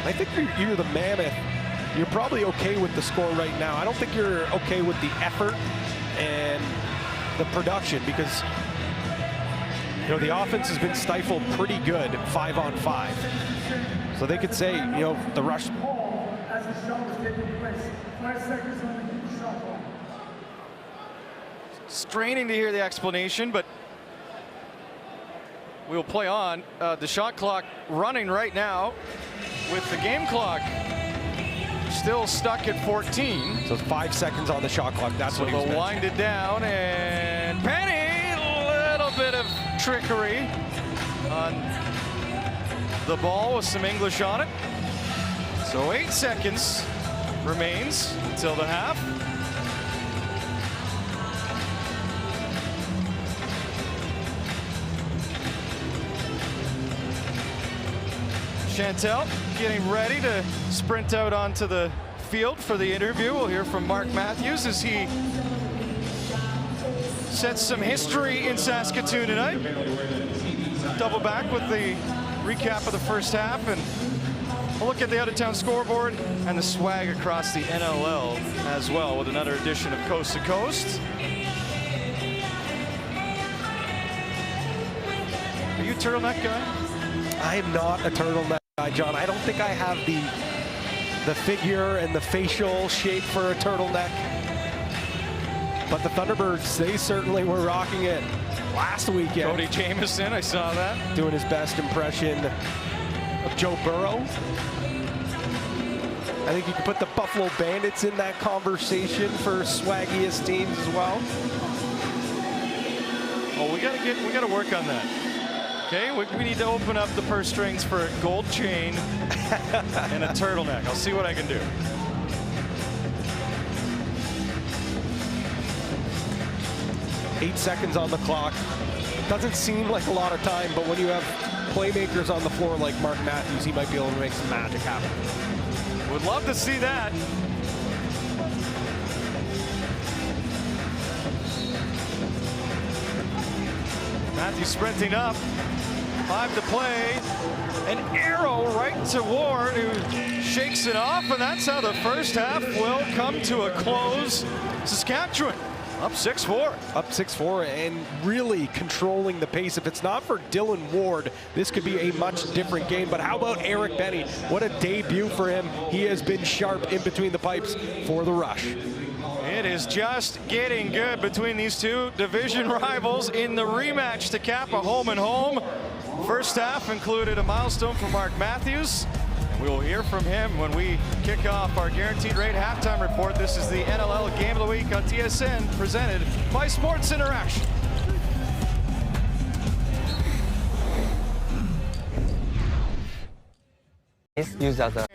I think you're the Mammoth. You're probably okay with the score right now. I don't think you're okay with the effort and the production, because you know the offense has been stifled pretty good 5-on-5. So they could say, you know, the rush. As the shot was taking place, 5 seconds on the shot clock. Straining to hear the explanation, but we'll play on. The shot clock running right now with the game clock still stuck at 14. So it's 5 seconds on the shot clock. That's So what he was they'll mentioning. wind it down, and Penny, a little bit of trickery on the ball with some English on it. So 8 seconds remains until the half. Chantel getting ready to sprint out onto the field for the interview. We'll hear from Mark Matthews as he sets some history in Saskatoon tonight. Double back with the recap of the first half, and we'll look at the out-of-town scoreboard and the swag across the NLL as well with another edition of Coast to Coast. Are you a turtleneck guy? I am not a turtleneck guy, John. I don't think I have the figure and the facial shape for a turtleneck. But the Thunderbirds, they certainly were rocking it last weekend. Cody Jamieson, I saw that. Doing his best impression of Joe Burrow. I think you could put the Buffalo Bandits in that conversation for swaggiest teams as well. Oh, we gotta work on that. Okay, we need to open up the purse strings for a gold chain and a turtleneck. I'll see what I can do. Eight seconds on the clock. Doesn't seem like a lot of time, but when you have playmakers on the floor like Mark Matthews, he might be able to make some magic happen. Would love to see that. Matthews sprinting up. 5 to play. An arrow right to Ward, who shakes it off, and that's how the first half will come to a close. Saskatchewan up 6-4. Up 6-4 and really controlling the pace. If it's not for Dylan Ward, this could be a much different game. But how about Eric Benny? What a debut for him. He has been sharp in between the pipes for the Rush. It is just getting good between these two division rivals in the rematch to cap a home and home. First half included a milestone for Mark Matthews. We will hear from him when we kick off our Guaranteed Rate halftime report. This is the NLL Game of the Week on TSN, presented by Sports Interaction. Used as a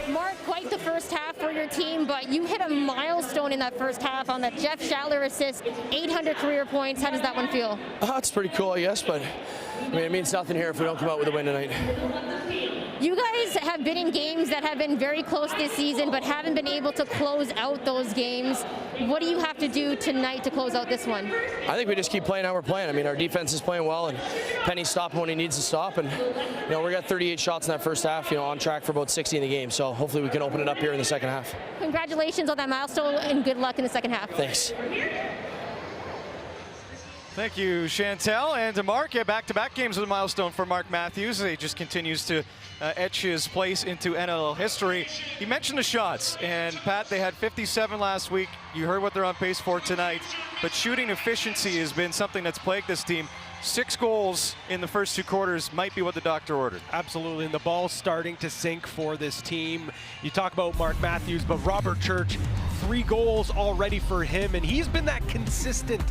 Mark, quite the first half for your team, but you hit a milestone in that first half on that Jeff Schaller assist, 800 career points. How does that one feel? it's pretty cool, I guess, but I mean, it means nothing here if we don't come out with a win tonight. You guys have been in games that have been very close this season, but haven't been able to close out those games. What do you have to do tonight to close out this one? I think we just keep playing how we're playing. I mean, our defense is playing well, and Penny's stopping when he needs to stop. And we got 38 shots in that first half. On track for about 60 in the game. So hopefully we can open it up here in the second half. Congratulations on that milestone, and good luck in the second half. Thanks. Thank you, Chantel. And to Mark, back-to-back games with a milestone for Mark Matthews. He just continues to etch his place into NLL history. He mentioned the shots, and Pat, they had 57 last week. You heard what they're on pace for tonight, but shooting efficiency has been something that's plagued this team. 6 goals in the first 2 quarters might be what the doctor ordered. Absolutely, and the ball's starting to sink for this team. You talk about Mark Matthews, but Robert Church, 3 goals already for him, and he's been that consistent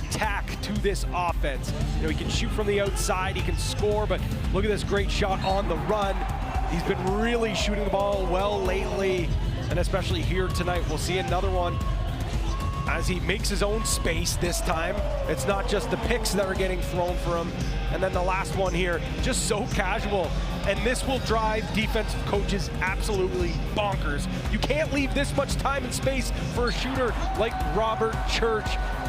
tack to this offense. He can shoot from the outside, he can score, but look at this great shot on the run. He's been really shooting the ball well lately, and especially here tonight. We'll see another one as he makes his own space this time. It's not just the picks that are getting thrown for him. And then the last one here, just so casual. And this will drive defensive coaches absolutely bonkers. You can't leave this much time and space for a shooter like Robert Church.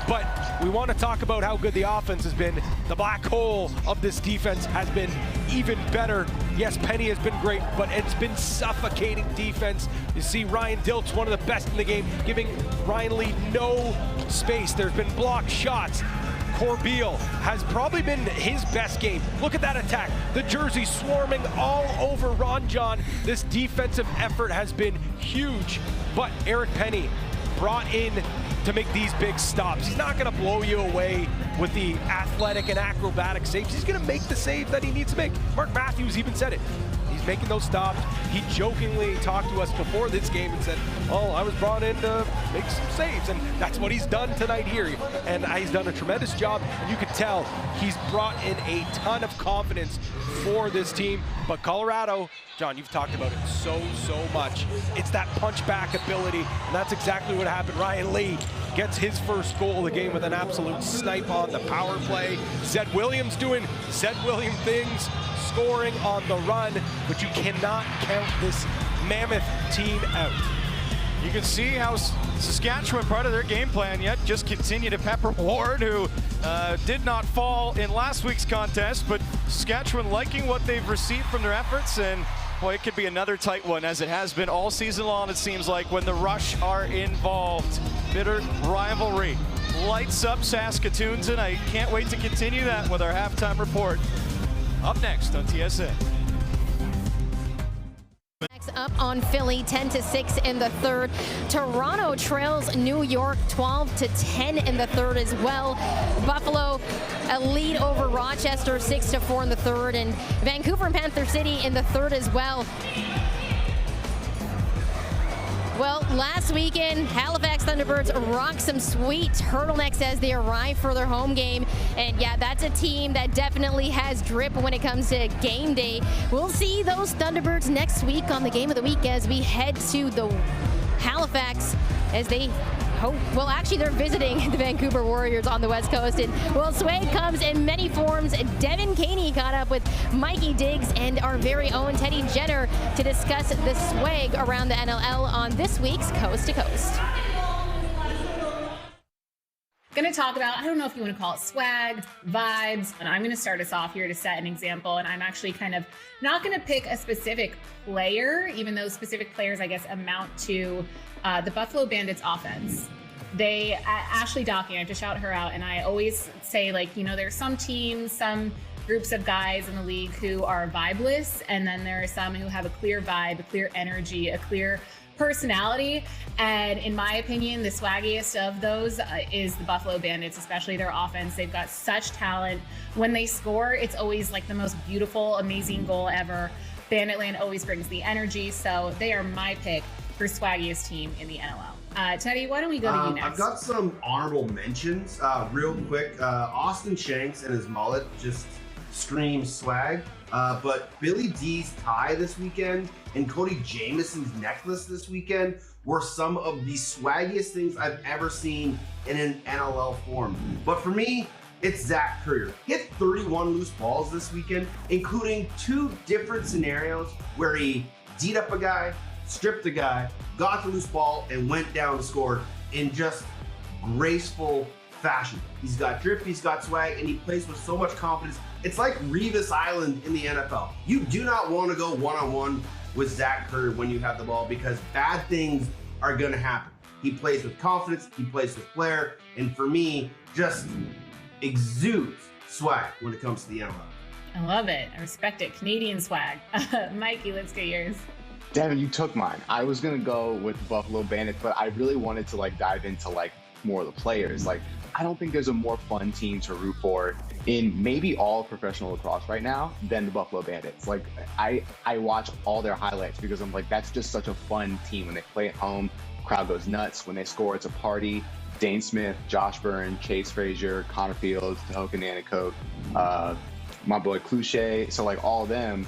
But we want to talk about how good the offense has been. The black hole of this defense has been even better. Yes, Penny has been great, but it's been suffocating defense. You see Ryan Dilt's one of the best in the game, giving Ryan Lee no space. There's been blocked shots. Corbeil has probably been his best game. Look at that attack. The jersey swarming all over Ron John. This defensive effort has been huge, but Eric Penny brought in to make these big stops. He's not going to blow you away with the athletic and acrobatic saves. He's going to make the save that he needs to make. Mark Matthews even said it. He's making those stops. He jokingly talked to us before this game and said, "Oh, I was brought in to make some saves," and that's what he's done tonight here. And he's done a tremendous job. You could tell he's brought in a ton of confidence for this team. But Colorado, John, you've talked about it so much. It's that punch back ability, and that's exactly what happened. Ryan Lee gets his first goal of the game with an absolute snipe on the power play. Zed Williams doing Zed William things, scoring on the run, but you cannot count this Mammoth team out. You can see how Saskatchewan, part of their game plan yet, just continue to pepper Ward, who did not fall in last week's contest, but Saskatchewan liking what they've received from their efforts, and boy, it could be another tight one, as it has been all season long, it seems like, when the Rush are involved. Bitter rivalry lights up Saskatoon tonight. Can't wait to continue that with our halftime report. Up next on TSN. Next up on Philly, 10-6 in the third. Toronto trails New York 12-10 in the third as well. Buffalo a lead over Rochester 6-4 in the third, and Vancouver and Panther City in the third as well. Well, last weekend, Halifax Thunderbirds rocked some sweet turtlenecks as they arrive for their home game. And yeah, that's a team that definitely has drip when it comes to game day. We'll see those Thunderbirds next week on the Game of the Week as we head to the Halifax as they hope. Well, actually, they're visiting the Vancouver Warriors on the West Coast. And well, swag comes in many forms. Devin Caney caught up with Mikey Diggs and our very own Teddy Jenner to discuss the swag around the NLL on this week's Coast to Coast. Going to talk about, I don't know if you want to call it swag, vibes, and I'm going to start us off here to set an example, and I'm actually kind of not going to pick a specific player, even though specific players, I guess, amount to the Buffalo Bandits offense. Ashley Docking, I have to shout her out, and I always say, like, there's some teams, some groups of guys in the league who are vibeless, and then there are some who have a clear vibe, a clear energy, a clear personality, and in my opinion, the swaggiest of those is the Buffalo Bandits, especially their offense. They've got such talent. When they score, it's always like the most beautiful, amazing goal ever. Banditland always brings the energy, so they are my pick for swaggiest team in the NLL. Teddy, why don't we go to you next? I've got some honorable mentions real quick. Austin Shanks and his mullet just screams swag. But Billy D's tie this weekend and Cody Jameson's necklace this weekend were some of the swaggiest things I've ever seen in an NLL form. But for me, It's Zach Courier. He had 31 loose balls this weekend, including 2 different scenarios where he D'd up a guy, stripped a guy, got the loose ball, and went down to score in just graceful fashion. He's got drip, he's got swag, and he plays with so much confidence. It's like Revis Island in the NFL. You do not want to go one-on-one with Zach Courier when you have the ball because bad things are going to happen. He plays with confidence, he plays with flair, and for me, just exudes swag when it comes to the NLL. I love it. I respect it. Canadian swag. Mikey, let's get yours. Devin, you took mine. I was gonna go with Buffalo Bandits, but I really wanted to like dive into like more of the players. Like, I don't think there's a more fun team to root for in maybe all professional lacrosse right now than the Buffalo Bandits. Like, I watch all their highlights because I'm like, that's just such a fun team. When they play at home, crowd goes nuts. When they score, it's a party. Dane Smith, Josh Byrne, Chase Frazier, Connor Fields, Tahoka Nanticoke, my boy Clouche. So like all of them.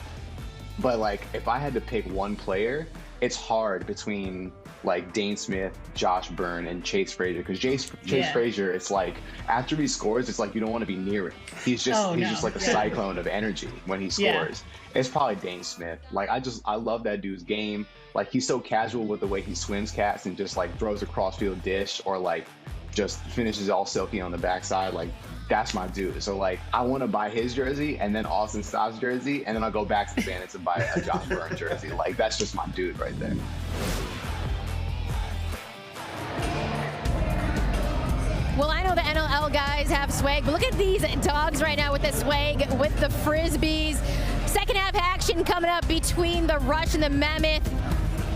But like, if I had to pick one player, it's hard between like Dane Smith, Josh Byrne, and Chase Frazier. Because Chase Frazier, it's like after he scores, it's like you don't want to be near him. He's just just like a cyclone of energy when he scores. It's probably Dane Smith. Like I love that dude's game. Like he's so casual with the way he swims cats and just like throws a crossfield dish or like just finishes all silky on the backside. Like that's my dude. So like I want to buy his jersey and then Austin Staub's jersey, and then I'll go back to the Bandits and buy a Josh Byrne jersey. Like that's just my dude right there. Well, I know the NLL guys have swag, but look at these dogs right now with the swag, with the Frisbees. Second half action coming up between the Rush and the Mammoth.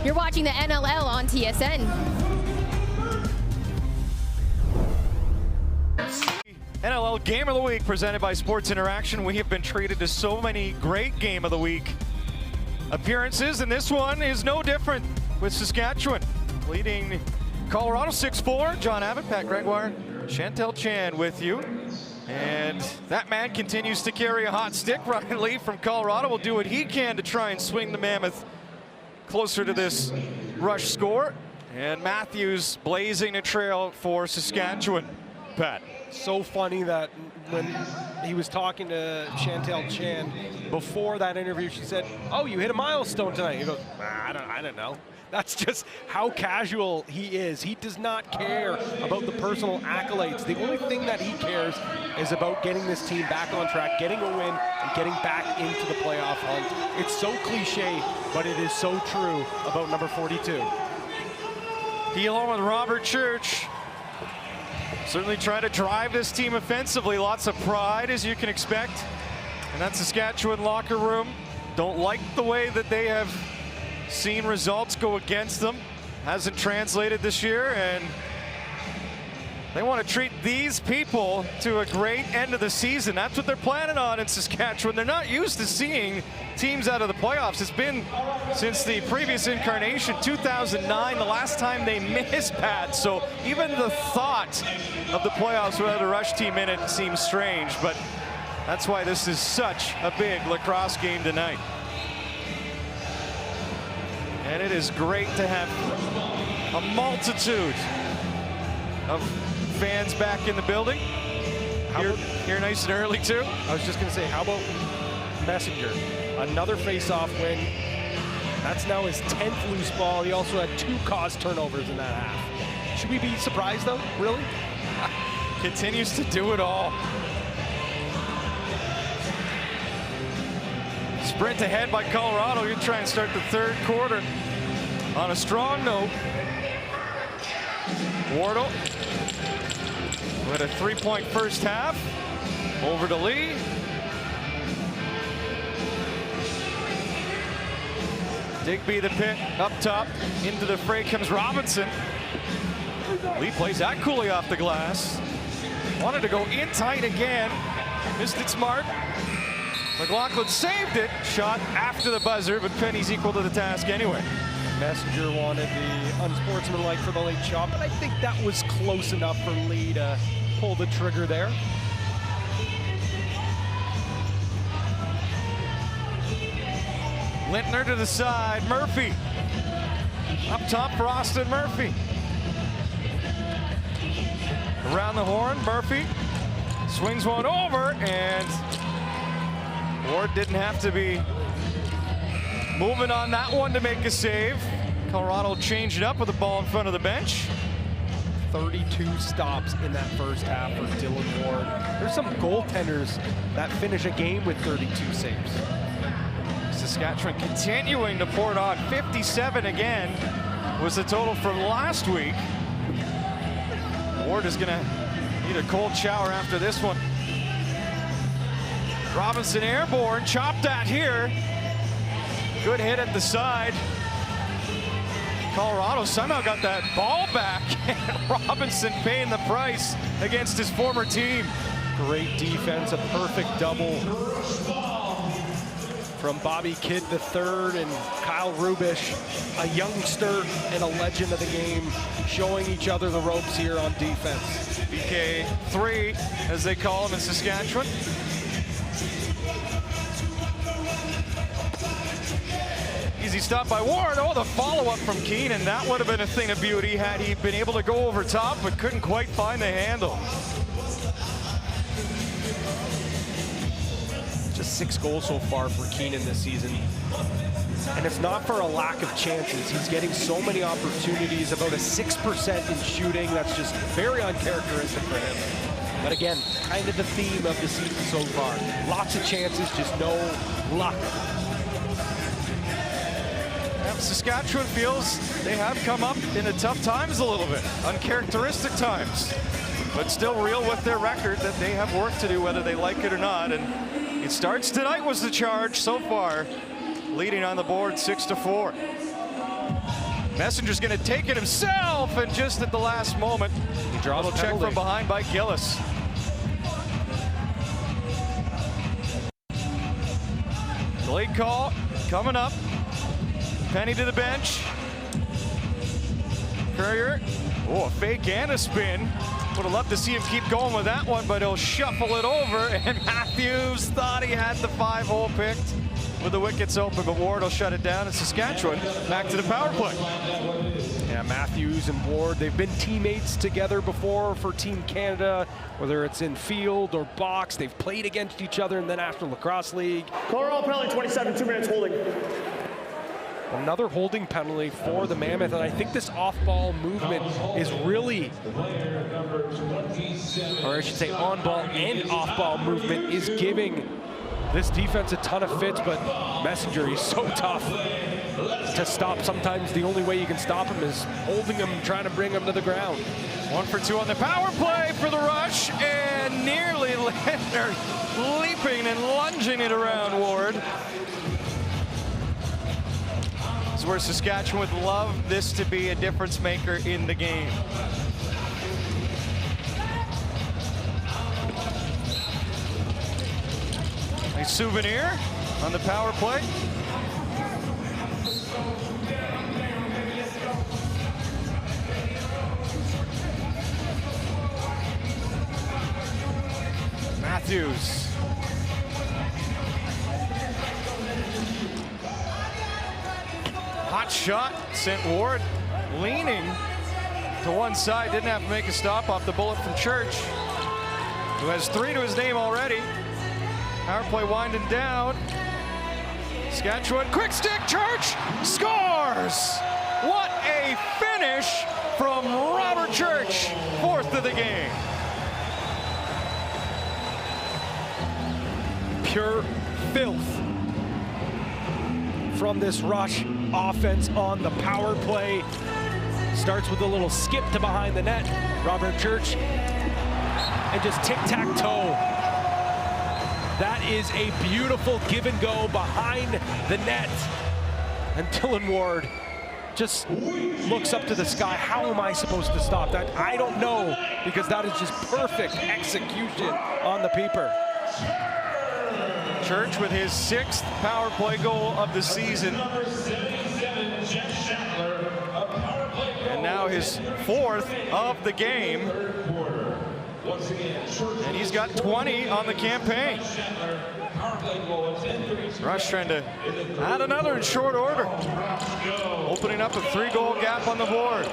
You're watching the NLL on TSN. NLL Game of the Week presented by Sports Interaction. We have been treated to so many great Game of the Week appearances, and this one is no different with Saskatchewan leading Colorado 6-4. John Abbott, Pat Gregoire, Chantel Chan with you. And that man continues to carry a hot stick. Ryan Lee from Colorado will do what he can to try and swing the Mammoth closer to this Rush score. And Matthews blazing a trail for Saskatchewan. Pat. So funny that when he was talking to Chantel Chan before that interview, she said, "Oh, you hit a milestone tonight." He goes, I don't know. That's just how casual he is. He does not care about the personal accolades. The only thing that he cares is about getting this team back on track, getting a win, and getting back into the playoff hunt. It's so cliche, but it is so true about number 42. He, along with Robert Church, certainly trying to drive this team offensively. Lots of pride, as you can expect. And that Saskatchewan locker room don't like the way that they have seen results go against them. Hasn't translated this year, and they want to treat these people to a great end of the season. That's what they're planning on in Saskatchewan. They're not used to seeing teams out of the playoffs. It's been since the previous incarnation, 2009, the last time they missed, Pat. So even the thought of the playoffs without a Rush team in it seems strange, but that's why this is such a big lacrosse game tonight. And it is great to have a multitude of fans back in the building. Here nice and early too. I was just going to say, how about Messenger? Another face-off win. That's now his 10th loose ball. He also had 2 caused turnovers in that half. Should we be surprised though? Really? Continues to do it all. Sprint ahead by Colorado. You're trying to start the third quarter on a strong note. Wardle with a 3-point first half. Over to Lee. Digby the pit up top. Into the fray comes Robinson. Lee plays that coolly off the glass. Wanted to go in tight again. Missed it smart. McLaughlin saved it. Shot after the buzzer, but Penny's equal to the task anyway. Messenger wanted the unsportsmanlike for the late shot, but I think that was close enough for Lee to pull the trigger there. Lintner to the side. Murphy. Up top for Austin Murphy. Around the horn, Murphy Swings one over, and Ward didn't have to be moving on that one to make a save. Colorado changed it up with the ball in front of the bench. 32 stops in that first half for Dylan Ward. There's some goaltenders that finish a game with 32 saves. Saskatchewan continuing to pour it on. 57 again was the total from last week. Ward is going to need a cold shower after this one. Robinson airborne, chopped at here. Good hit at the side. Colorado somehow got that ball back, and Robinson paying the price against his former team. Great defense, a perfect double from Bobby Kidd III and Kyle Rubish, a youngster and a legend of the game, showing each other the ropes here on defense. BK3, as they call him in Saskatchewan. Easy stop by Ward. Oh, the follow-up from Keenan. That would have been a thing of beauty had he been able to go over top, but couldn't quite find the handle. Just 6 goals so far for Keenan this season. And it's not for a lack of chances. He's getting so many opportunities, about a 6% in shooting. That's just very uncharacteristic for him. But again, kind of the theme of the season so far. Lots of chances, just no luck. Saskatchewan feels they have come up in the tough times a little bit, uncharacteristic times, but still real with their record that they have work to do whether they like it or not. And it starts tonight was the charge so far, leading on the board 6-4. Messenger's going to take it himself, and just at the last moment, he draws a check from behind by Gillis. Late call coming up. Penny to the bench. Courier. Oh, a fake and a spin. Would have loved to see him keep going with that one, but he'll shuffle it over. And Matthews thought he had the 5-hole picked with the wickets open, but Ward will shut it down. And Saskatchewan back to the power play. Yeah, Matthews and Ward, they've been teammates together before for Team Canada, whether it's in field or box. They've played against each other in the National Lacrosse League. Colorado penalty 27, 2 minutes holding. Another holding penalty for the Mammoth, and I think this off-ball movement is really, or I should say on-ball and off-ball movement is giving this defense a ton of fits, but Messenger, he's so tough to stop. Sometimes the only way you can stop him is holding him, trying to bring him to the ground. 1 for 2 on the power play for the rush, and nearly Leonard leaping and lunging it around Ward. Where Saskatchewan would love this to be a difference maker in the game. A souvenir on the power play. Matthews. Hot shot sent Ward leaning to one side. Didn't have to make a stop off the bullet from Church, who has 3 to his name already. Power play winding down. Saskatchewan, quick stick, Church scores! What a finish from Robert Church, 4th of the game. Pure filth from this rush offense on the power play. Starts with a little skip to behind the net. Robert Church, and just tic-tac-toe. That is a beautiful give and go behind the net. And Dylan Ward just looks up to the sky. How am I supposed to stop that? I don't know, because that is just perfect execution on the peeper. Church with his 6th power play goal of the season. And now his 4th of the game. And he's got 20 on the campaign. Rush trying to add another in short order. Opening up a 3-goal gap on the board.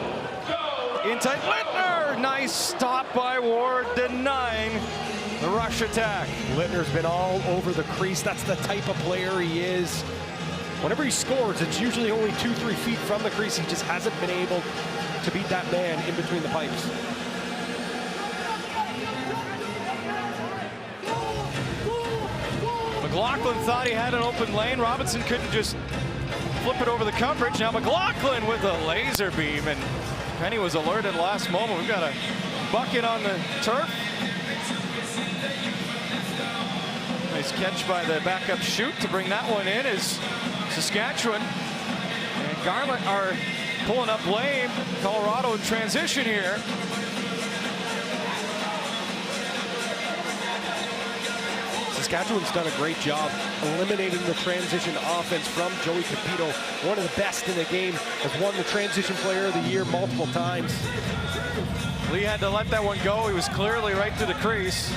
In tight, Littner! Nice stop by Ward, denying the rush attack. Littner's been all over the crease. That's the type of player he is. Whenever he scores, it's usually only 2-3 feet from the crease. He just hasn't been able to beat that man in between the pipes. McLaughlin thought he had an open lane. Robinson couldn't just flip it over the coverage. Now McLaughlin with a laser beam, and Penny was alerted last moment. We've got a bucket on the turf. Nice catch by the backup shoot to bring that one in as Saskatchewan and Garland are pulling up lane. Colorado in transition here. Saskatchewan's done a great job eliminating the transition offense from Joey Capito. One of the best in the game, has won the transition player of the year multiple times. Lee had to let that one go. He was clearly right to the crease.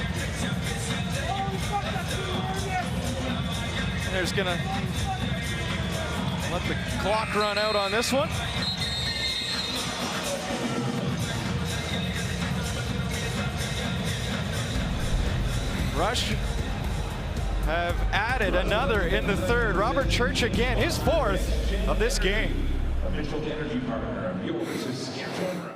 There's gonna let the clock run out on this one. Rush have added another in the third. Robert Church again, his fourth of this game. Official energy partner of yours is Saskatchewan.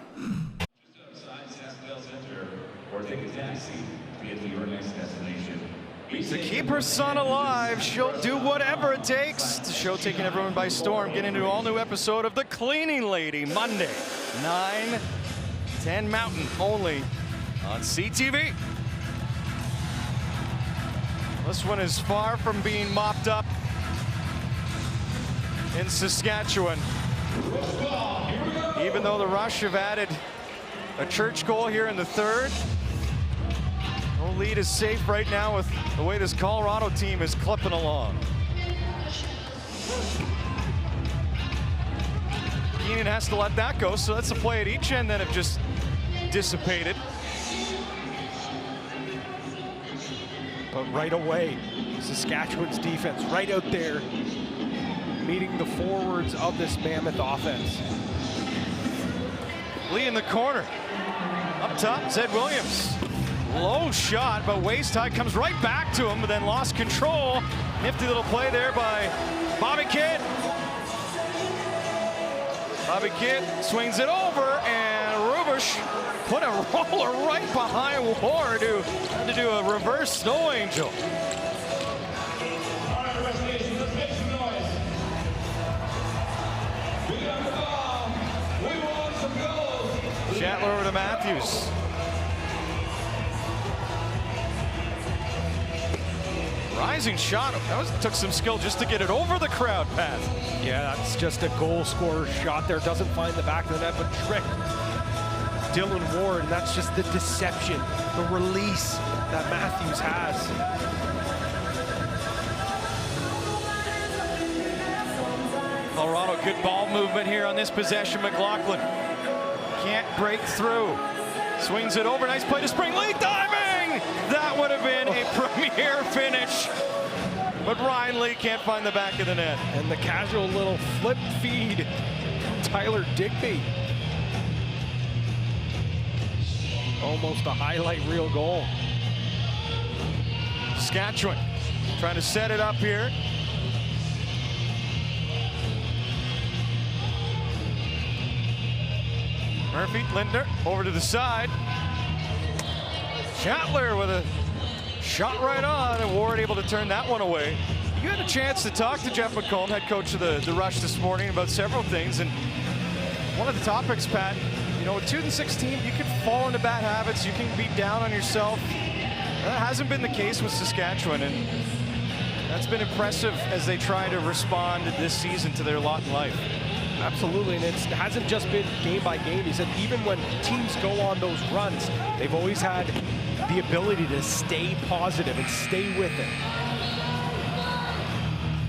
Just outside Saskville Center, or take a taxi to get to your next destination. To keep her son alive, she'll do whatever it takes. The show taking everyone by storm. Get into an all-new episode of The Cleaning Lady, Monday, 9/10 Mountain, only on CTV. This one is far from being mopped up in Saskatchewan. Even though the Rush have added a Church goal here in the third, no lead is safe right now with the way this Colorado team is clipping along. Keenan has to let that go, so that's a play at each end that have just dissipated. But right away, Saskatchewan's defense right out there, meeting the forwards of this Mammoth offense. Lee in the corner. Up top, Zed Williams. Low shot, but waist high, comes right back to him, but then lost control. Nifty little play there by Bobby Kidd. Bobby Kidd swings it over, and Rubish put a roller right behind Ward, who had to do a reverse snow angel. Shatler over to Matthews. Rising shot. Took some skill just to get it over the crowd path. Yeah, that's just a goal scorer shot there. Doesn't find the back of the net, but tricked Dylan Ward, and that's just the deception, the release that Matthews has. Colorado, good ball movement here on this possession. McLaughlin can't break through. Swings it over. Nice play to Spring Lee. Diving! That would have been a premier finish. But Ryan Lee can't find the back of the net. And the casual little flip feed, Tyler Digby. Almost a highlight reel goal. Saskatchewan trying to set it up here. Murphy, Lindner, over to the side. Shatler with a shot right on, and Ward able to turn that one away. You had a chance to talk to Jeff McComb, head coach of the Rush this morning, about several things, and one of the topics, Pat, you know, with 2-6 team, you can fall into bad habits, you can be down on yourself. That hasn't been the case with Saskatchewan, and that's been impressive as they try to respond this season to their lot in life. Absolutely, and it hasn't just been game by game. He said even when teams go on those runs, they've always had the ability to stay positive and stay with it.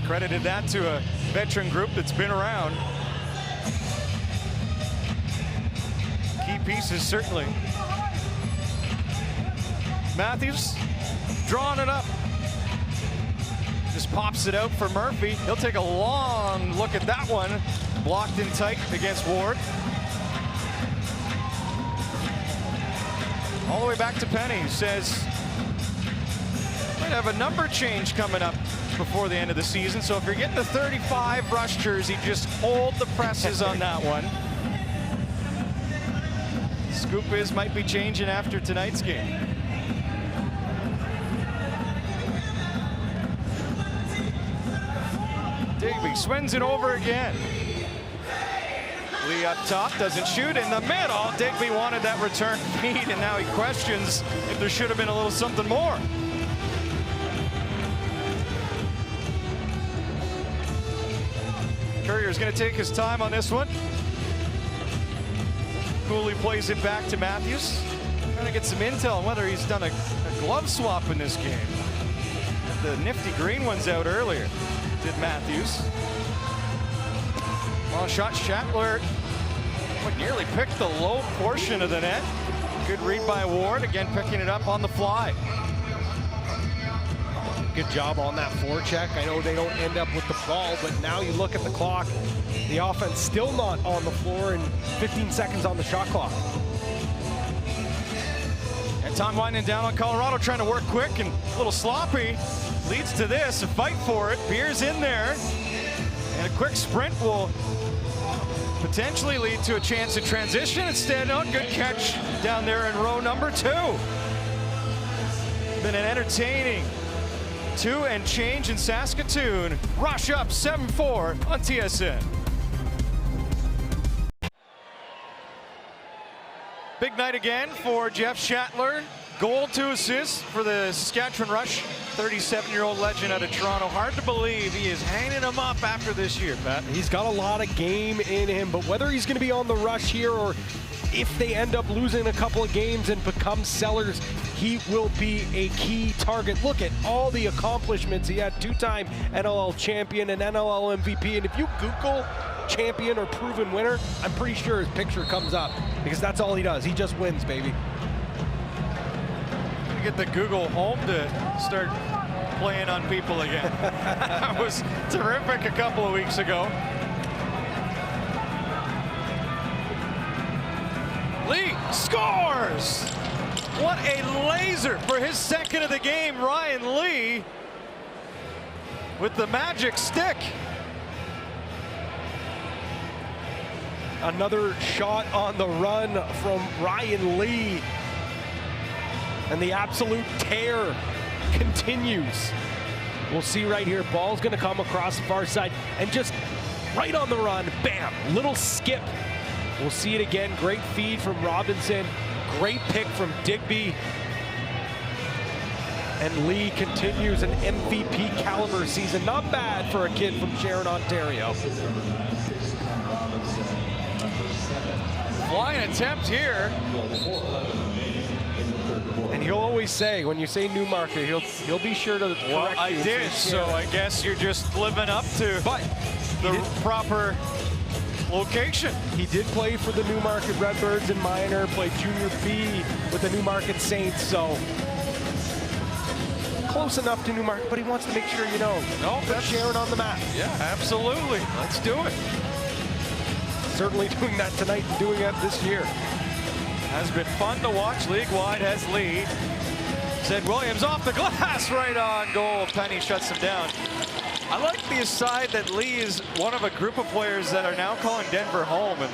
Credited that to a veteran group that's been around. Key pieces, certainly. Matthews drawing it up. Just pops it out for Murphy. He'll take a long look at that one. Blocked in tight against Ward. All the way back to Penny, who says might have a number change coming up before the end of the season. So if you're getting the 35 rush jersey, just hold the presses on that one. Scoop is might be changing after tonight's game. Digby swings it over again. Lee up top, doesn't shoot in the middle. Digby wanted that return feed, and now he questions if there should have been a little something more. Courier's going to take his time on this one. Cooley plays it back to Matthews. Trying to get some intel on whether he's done a glove swap in this game. The nifty green one's out earlier, did Matthews. Long shot, Schattler nearly picked the low portion of the net. Good read by Ward, again picking it up on the fly. Good job on that forecheck. I know they don't end up with the ball, but now you look at the clock. The offense still not on the floor and 15 seconds on the shot clock. And time winding down on Colorado, trying to work quick and a little sloppy. Leads to this, a fight for it. Beer's in there. And a quick sprint will potentially lead to a chance in transition. Instead, no, good catch down there in row number 2. Been an entertaining 2 and change in Saskatoon. Rush up 7-4 on TSN. Big night again for Jeff Schattler. Goal, 2 assists for the Saskatchewan Rush. 37-year-old legend out of Toronto. Hard to believe he is hanging him up after this year, Pat. He's got a lot of game in him, but whether he's going to be on the Rush here or if they end up losing a couple of games and become sellers, he will be a key target. Look at all the accomplishments. He had 2-time NLL champion and NLL MVP, and if you Google champion or proven winner, I'm pretty sure his picture comes up because that's all he does. He just wins, baby. Get the Google Home to start playing on people again. That was terrific a couple of weeks ago. Lee scores! What a laser for his second of the game. Ryan Lee with the magic stick. Another shot on the run from Ryan Lee. And the absolute tear continues. We'll see right here, ball's gonna come across the far side and just right on the run, bam, little skip. We'll see it again, great feed from Robinson, great pick from Digby. And Lee continues an MVP caliber season. Not bad for a kid from Sharon, Ontario. Flying attempt here. And he'll always say, when you say Newmarket, he'll be sure to correct you. Well, I did, so I guess you're just living up to the proper location. He did play for the Newmarket Redbirds in minor, played Junior B with the Newmarket Saints, so close enough to Newmarket, but he wants to make sure you know. No, that's Sharon on the map. Yeah, absolutely. Let's do it. Certainly doing that tonight and doing it this year. Has been fun to watch. League-wide has lead. Zed Williams off the glass, right on goal. Penny shuts him down. I like the aside that Lee is one of a group of players that are now calling Denver home, and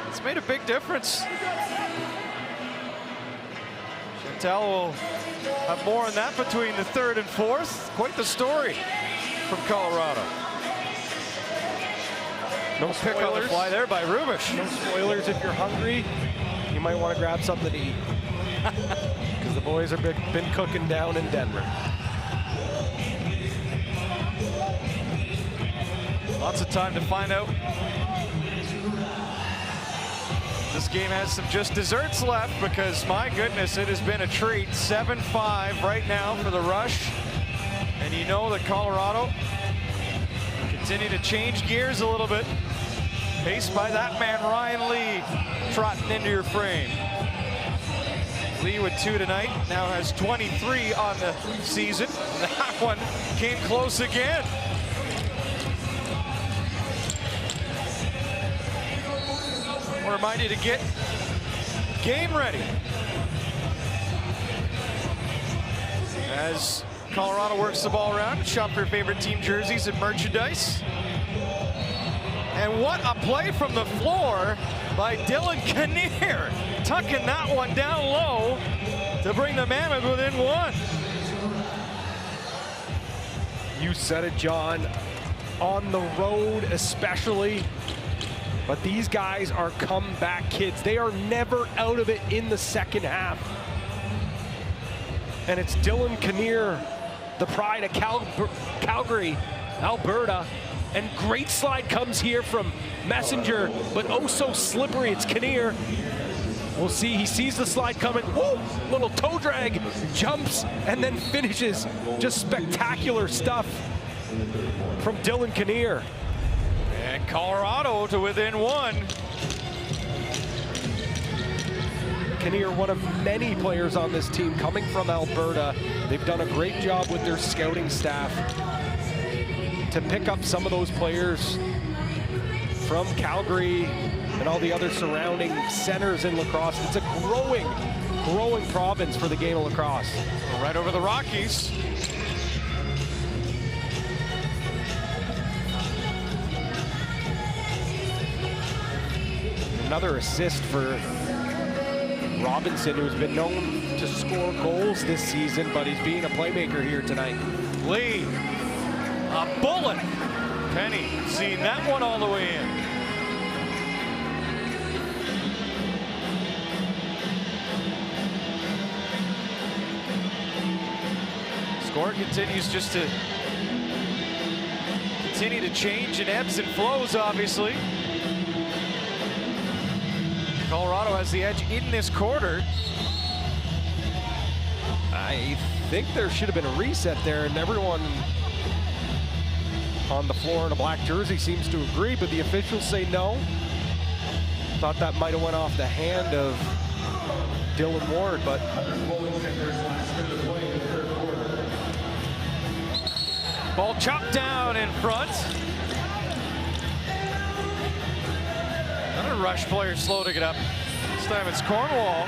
it's made a big difference. Chantal will have more on that between the 3rd and 4th. Quite the story from Colorado. No pick on the fly there by Rubish. No spoilers if you're hungry. You might want to grab something to eat because the boys have been cooking down in Denver. Lots of time to find out. This game has some just desserts left because, my goodness, it has been a treat. 7-5 right now for the Rush. And you know that Colorado continue to change gears a little bit. Paced by that man, Ryan Lee, trotting into your frame. Lee with 2 tonight, now has 23 on the season. That one came close again. I remind you to get game ready. As Colorado works the ball around, shop your favorite team jerseys and merchandise. And what a play from the floor by Dylan Kinnear, tucking that one down low to bring the Mammoth within 1. You said it, John. On the road especially. But these guys are comeback kids. They are never out of it in the second half. And it's Dylan Kinnear, the pride of Calgary, Alberta. And great slide comes here from Messenger, but oh so slippery. It's Kinnear. We'll see, he sees the slide coming. Whoa, little toe drag, jumps, and then finishes. Just spectacular stuff from Dylan Kinnear. And Colorado to within 1. Kinnear, one of many players on this team coming from Alberta. They've done a great job with their scouting staff to pick up some of those players from Calgary and all the other surrounding centers in lacrosse. It's a growing province for the game of lacrosse. Right over the Rockies. Another assist for Robinson, who's been known to score goals this season, but he's being a playmaker here tonight. Lee, a bullet. Penny seeing that one all the way in. Score continues just to continue to change in ebbs and flows, obviously. Colorado has the edge in this quarter. I think there should have been a reset there, and everyone on the floor in a black jersey seems to agree, but the officials say no. Thought that might have went off the hand of Dylan Ward, but ball chopped down in front. Another rush player slow to get up. This time it's Cornwall,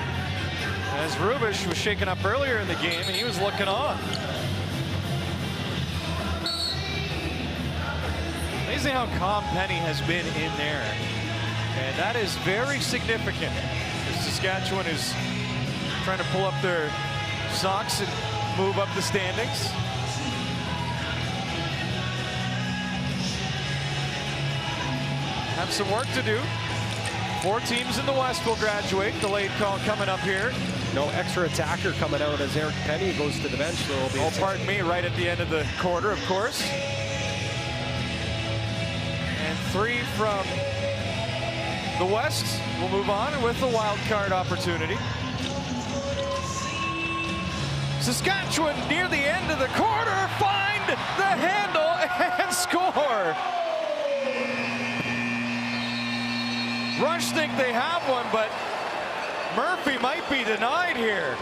as Rubish was shaken up earlier in the game and he was looking on. Amazing how calm Penny has been in there. And that is very significant. Saskatchewan is trying to pull up their socks and move up the standings. Have some work to do. 4 teams in the West will graduate. Delayed call coming up here. No extra attacker coming out as Eric Penny goes to the bench. There will be pardon me, right at the end of the quarter, of course. And 3 from the West will move on with the wild card opportunity. Saskatchewan near the end of the quarter, find the handle and score. Rush think they have one, but Murphy might be denied here.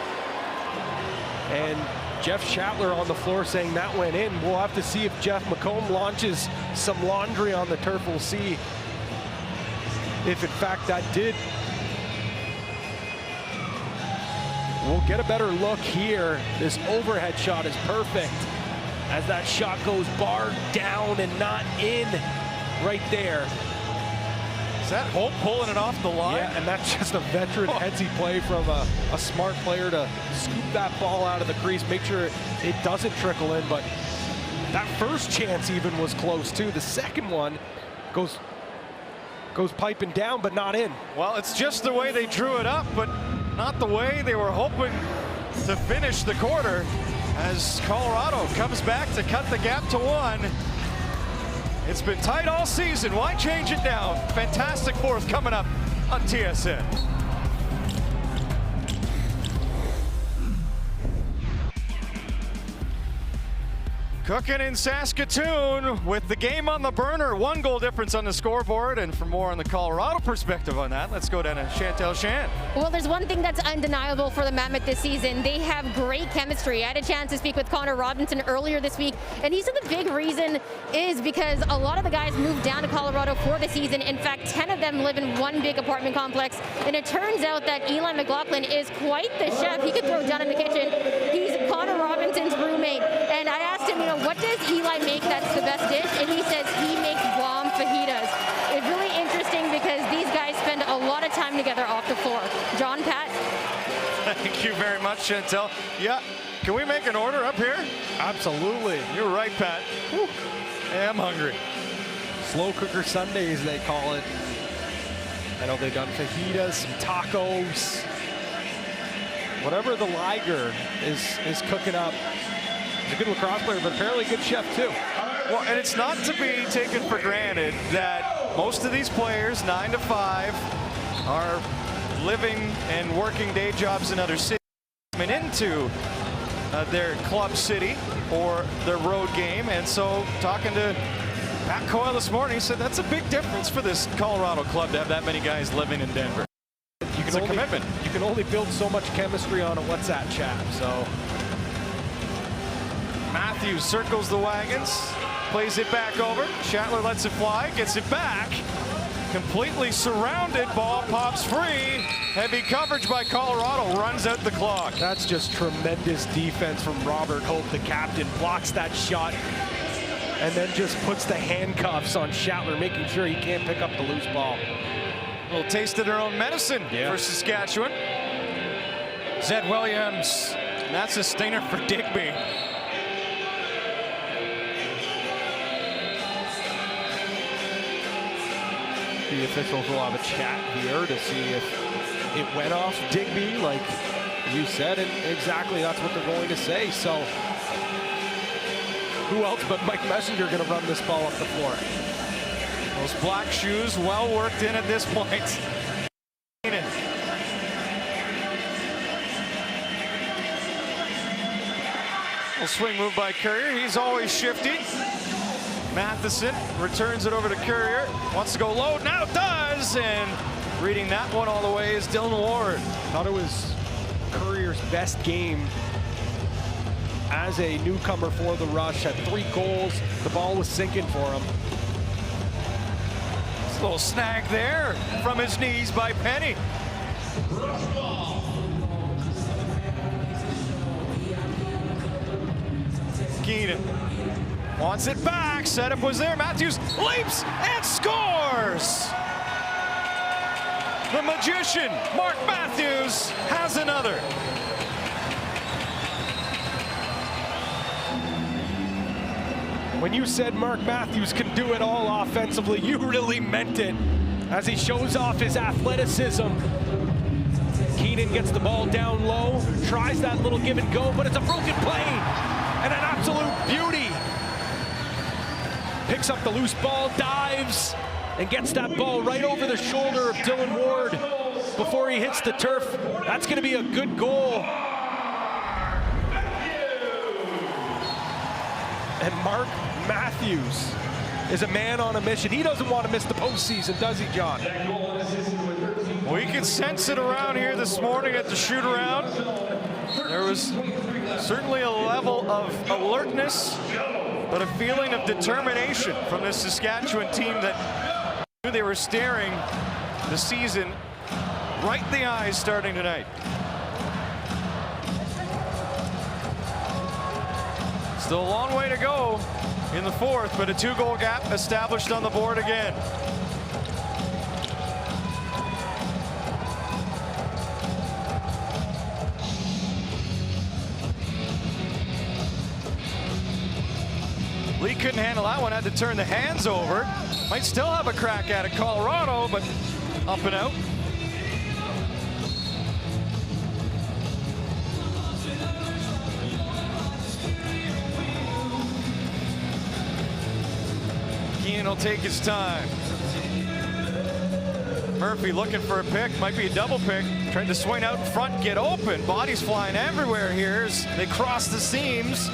And Jeff Shatler on the floor saying that went in. We'll have to see if Jeff McComb launches some laundry on the turf. We'll see if in fact that did. We'll get a better look here. This overhead shot is perfect as that shot goes barred down and not in right there. Is that Hope pulling it off the line? Yeah, and that's just a veteran headsy play from a smart player to scoop that ball out of the crease, make sure it doesn't trickle in. But that first chance even was close too. The second one goes piping down, but not in. Well, it's just the way they drew it up, but not the way they were hoping to finish the quarter, as Colorado comes back to cut the gap to 1. It's been tight all season. Why change it now? Fantastic fourth coming up on TSN. Cooking in Saskatoon with the game on the burner. 1 goal difference on the scoreboard. And for more on the Colorado perspective on that, let's go down to Chantel Shan. Well, there's one thing that's undeniable for the Mammoth this season. They have great chemistry. I had a chance to speak with Connor Robinson earlier this week, and he said the big reason is because a lot of the guys moved down to Colorado for the season. In fact, 10 of them live in one big apartment complex. And it turns out that Eli McLaughlin is quite the chef. He could throw down in the kitchen. He's Connor Robinson's him, what does Eli make that's the best dish? And he says he makes bomb fajitas. It's really interesting because these guys spend a lot of time together off the floor. John, Pat? Thank you very much, Chantel. Yeah, can we make an order up here? Absolutely. You're right, Pat. Whew. Yeah, I'm hungry. Slow cooker Sundays, they call it. I know they've done fajitas, some tacos. Whatever the Liger is cooking up. He's a good lacrosse player, but apparently a good chef too. Well, and it's not to be taken for granted that most of these players, 9 to 5, are living and working day jobs in other cities, coming into their club city or their road game. And so talking to Pat Coyle this morning, he said that's a big difference for this Colorado club to have that many guys living in Denver. It's a commitment. You can only build so much chemistry on a WhatsApp chat. So Matthews circles the wagons, plays it back over. Shatler lets it fly, gets it back. Completely surrounded, ball pops free. Heavy coverage by Colorado, runs out the clock. That's just tremendous defense from Robert Hope, the captain. Blocks that shot and then just puts the handcuffs on Shatler, making sure he can't pick up the loose ball. A little taste of their own medicine for Saskatchewan. Zed Williams, and that's a stinger for Digby. The officials will have a chat here to see if it went off Digby, like you said, and exactly that's what they're going to say. So who else but Mike Messenger going to run this ball up the floor? Those black shoes well worked in at this point. Little swing move by Courier. He's always shifty. Matheson returns it over to Courier. Wants to go low. Now does. And reading that one all the way is Dylan Ward. Thought it was Courier's best game as a newcomer for the Rush. Had 3 goals. The ball was sinking for him. Little snag there from his knees by Penny. Keenan wants it back. Setup was there. Matthews leaps and scores. The magician, Mark Matthews, has another. When you said Mark Matthews can do it all offensively, you really meant it. As he shows off his athleticism. Keenan gets the ball down low, tries that little give and go, but it's a broken play and an absolute beauty. Picks up the loose ball, dives, and gets that ball right over the shoulder of Dylan Ward before he hits the turf. That's going to be a good goal. And Mark Matthews is a man on a mission. He doesn't want to miss the postseason, does he, John? We can sense it around here this morning at the shoot-around. There was certainly a level of alertness, but a feeling of determination from this Saskatchewan team that knew they were staring the season right in the eyes starting tonight. Still a long way to go in the fourth, but a 2-goal gap established on the board again. Lee couldn't handle that one, had to turn the hands over. Might still have a crack at it, Colorado, but up and out. Keane will take his time. Murphy looking for a pick, might be a double pick. Trying to swing out in front, get open. Bodies flying everywhere here as they cross the seams.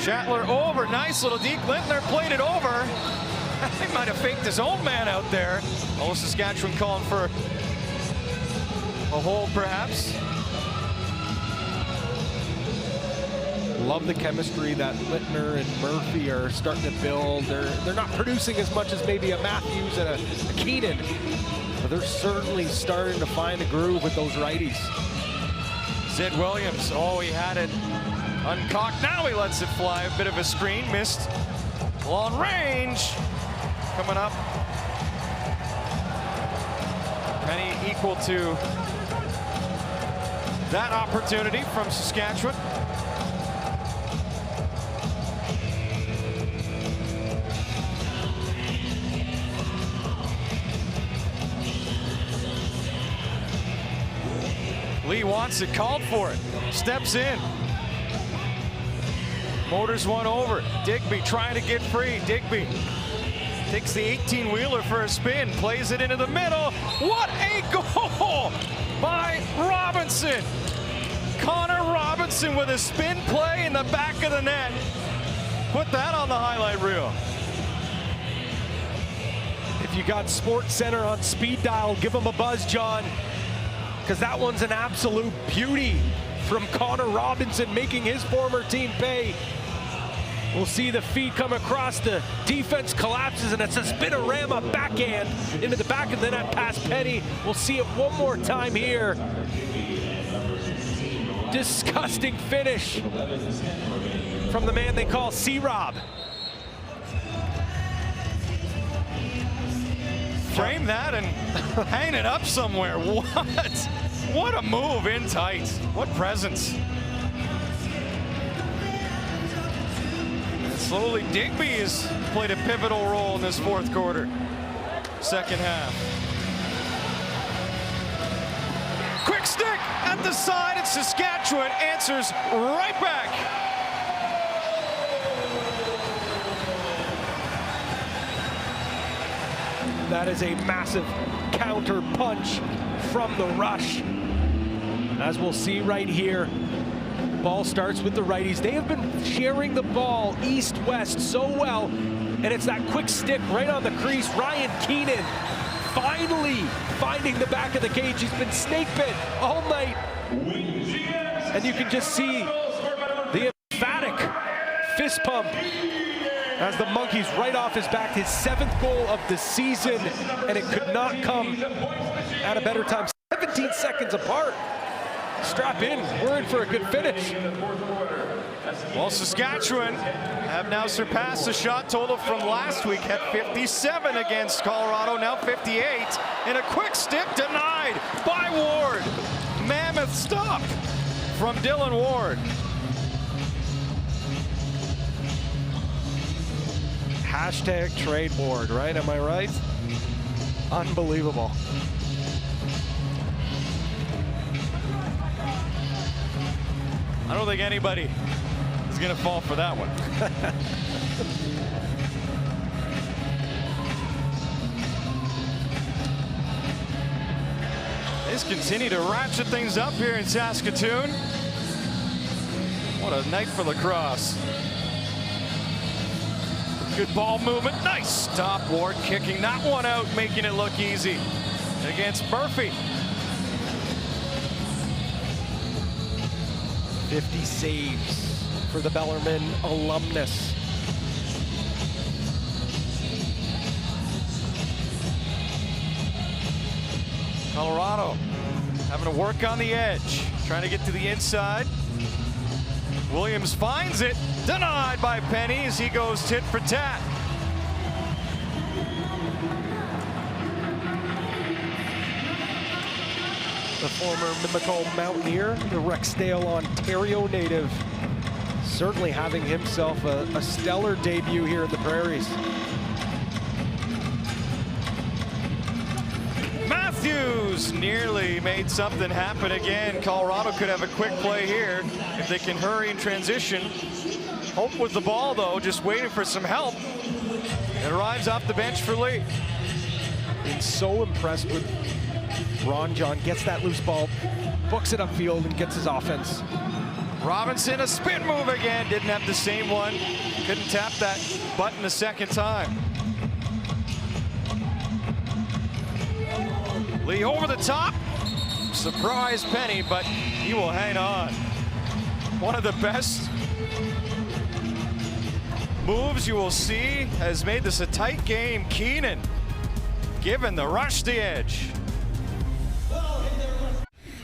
Shatler over, nice little deep. Lintner played it over. He might have faked his own man out there. Oh, Saskatchewan calling for a hold, perhaps. Love the chemistry that Lintner and Murphy are starting to build. They're not producing as much as maybe a Matthews and a Keenan, but they're certainly starting to find a groove with those righties. Zed Williams, oh, he had it Uncocked, now he lets it fly. A bit of a screen, missed. Long range, coming up. Penny equal to that opportunity from Saskatchewan. Lee wants it, called for it, steps in. Motors one over. Digby trying to get free. Digby takes the 18-wheeler for a spin, plays it into the middle. What a goal by Robinson. Connor Robinson with a spin play in the back of the net. Put that on the highlight reel. If you got Sports Center on speed dial, give them a buzz, John, because that one's an absolute beauty from Connor Robinson, making his former team pay. We'll see the feed come across, the defense collapses, and it's a spinorama backhand into the back of the net past Penny. We'll see it one more time here. Disgusting finish from the man they call C-Rob. Frame that and hang it up somewhere. What a move in tight. What presence. And slowly Digby has played a pivotal role in this fourth quarter. Second half. Quick stick at the side, and Saskatchewan answers right back. That is a massive counter punch from the rush. As we'll see right here, ball starts with the righties. They have been sharing the ball east-west so well, and it's that quick stick right on the crease. Ryan Keenan finally finding the back of the cage. He's been snake bit all night. And you can just see the emphatic fist pump as the monkey's right off his back. His 7th goal of the season, and it could not come at a better time. 17 seconds apart. Strap in, we're in for a good finish. Well, Saskatchewan have now surpassed the shot total from last week at 57 against Colorado, now 58. And a quick stick denied by Ward. Mammoth stop from Dylan Ward. Hashtag trade Ward, right? Am I right? Unbelievable. I don't think anybody is going to fall for that one. They just continue to ratchet things up here in Saskatoon. What a night for lacrosse. Good ball movement. Nice stop. Ward kicking that one out, making it look easy against Murphy. 50 saves for the Bellarmine alumnus. Colorado having to work on the edge, trying to get to the inside. Williams finds it, denied by Penny as he goes tit for tat. The former Mimico Mountaineer, the Rexdale, Ontario native, certainly having himself a stellar debut here in the Prairies. Matthews nearly made something happen again. Colorado could have a quick play here if they can hurry in transition. Hope with the ball, though, just waiting for some help. It arrives off the bench for Lee. Been so impressed with Ron John. Gets that loose ball, books it upfield, and gets his offense. Robinson, a spin move again. Didn't have the same one. Couldn't tap that button the second time. Lee over the top. Surprise Penny, but he will hang on. One of the best moves you will see has made this a tight game. Keenan given the rush the edge.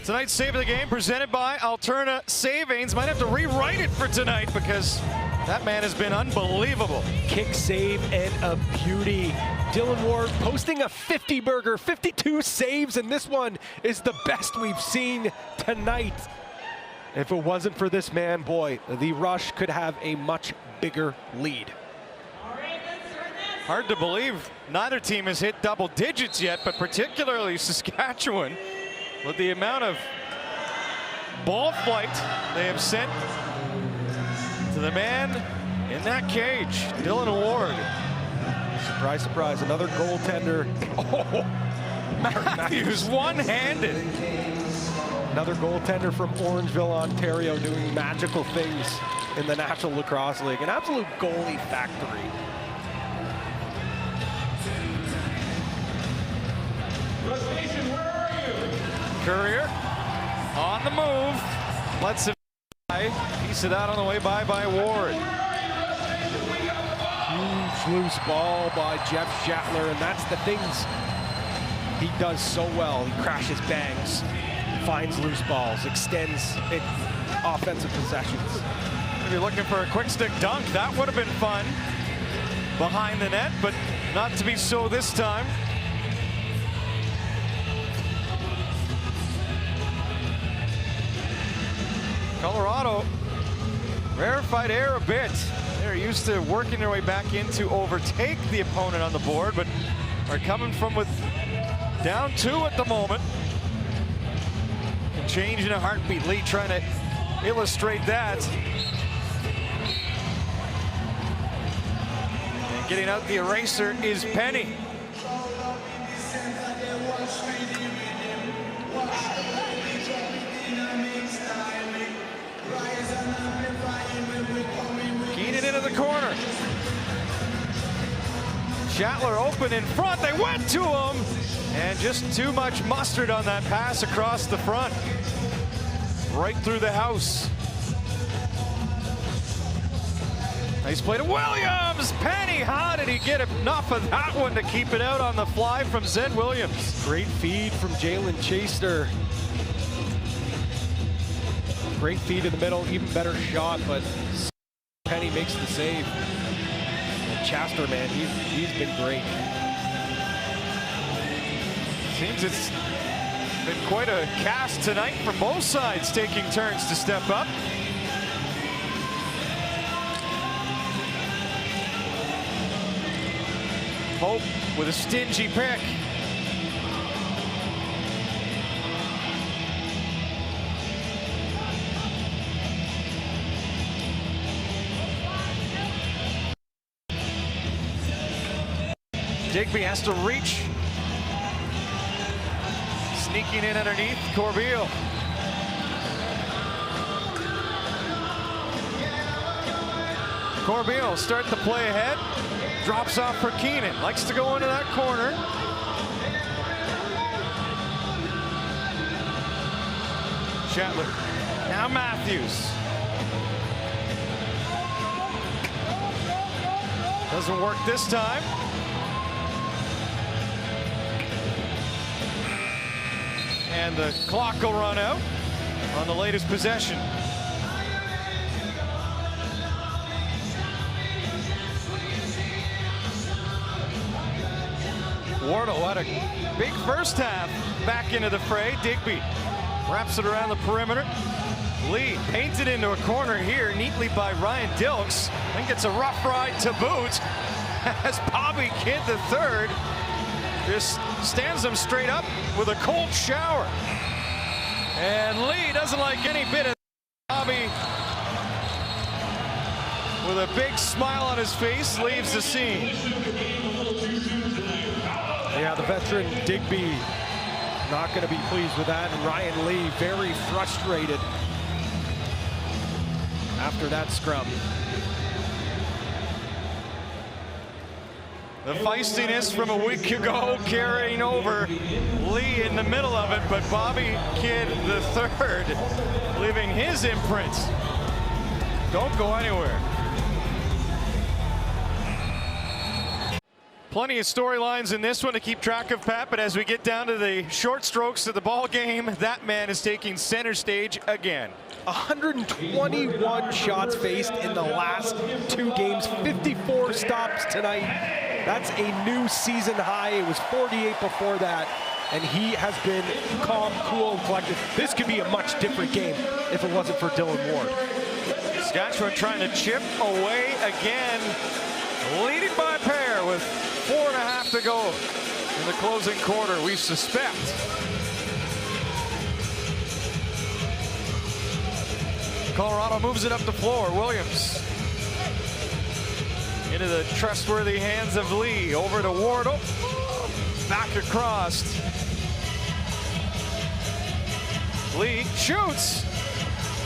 Tonight's save of the game presented by Alterna Savings. Might have to rewrite it for tonight because that man has been unbelievable. Kick save and a beauty. Dylan Ward posting a 50-burger, 52 saves, and this one is the best we've seen tonight. If it wasn't for this man, boy, the Rush could have a much bigger lead. Hard to believe neither team has hit double digits yet, but particularly Saskatchewan, with the amount of ball flight they have sent to the man in that cage, Dylan Ward. Surprise, surprise, another goaltender. Oh, Matthews one-handed. Another goaltender from Orangeville, Ontario, doing magical things in the National Lacrosse League. An absolute goalie factory. Courier on the move. Lets it fly. Piece of that on the way by Ward. Huge loose ball by Jeff Shatler, and that's the things he does so well. He crashes bangs, finds loose balls, extends offensive possessions. If you're looking for a quick stick dunk, that would have been fun behind the net, but not to be so this time. Colorado, rarefied air a bit. They're used to working their way back in to overtake the opponent on the board, but are coming from with down 2 at the moment. Can change in a heartbeat. Lee trying to illustrate that. And getting out the eraser is Penny. Keenan into the corner. Shatler open in front. They went to him. And just too much mustard on that pass across the front. Right through the house. Nice play to Williams. Penny, how did he get enough of that one to keep it out on the fly from Zed Williams? Great feed from Jalen Chaster. Great feed in the middle, even better shot, but Penny makes the save. And Chaster, man, he's been great. Seems it's been quite a cast tonight from both sides, taking turns to step up. Hope with a stingy pick. Digby has to reach. Sneaking in underneath, Corbeil. Corbeil starting to play ahead. Drops off for Keenan. Likes to go into that corner. Shatler. Now Matthews. Doesn't work this time. And the clock will run out on the latest possession. Wardle had a big first half back into the fray. Digby wraps it around the perimeter. Lee painted into a corner here neatly by Ryan Dilks. Then gets a rough ride to boot as Bobby Kidd III just stands him straight up with a cold shower. And Lee doesn't like any bit of Bobby, with a big smile on his face, leaves the scene. Yeah, the veteran Digby not going to be pleased with that. And Ryan Lee very frustrated after that scrum. The feistiness from a week ago carrying over. Lee in the middle of it, but Bobby Kidd III leaving his imprint. Don't go anywhere. Plenty of storylines in this one to keep track of, Pat, but as we get down to the short strokes of the ball game, that man is taking center stage again. 121 shots faced in the last 2 games, 54 stops tonight. That's a new season high. It was 48 before that, and he has been calm, cool, and collected. This could be a much different game if it wasn't for Dylan Ward. Saskatchewan trying to chip away again, leading by a pair with 4.5 to go in the closing quarter, we suspect. Colorado moves it up the floor. Williams into the trustworthy hands of Lee. Over to Ward. Oh, back across. Lee shoots.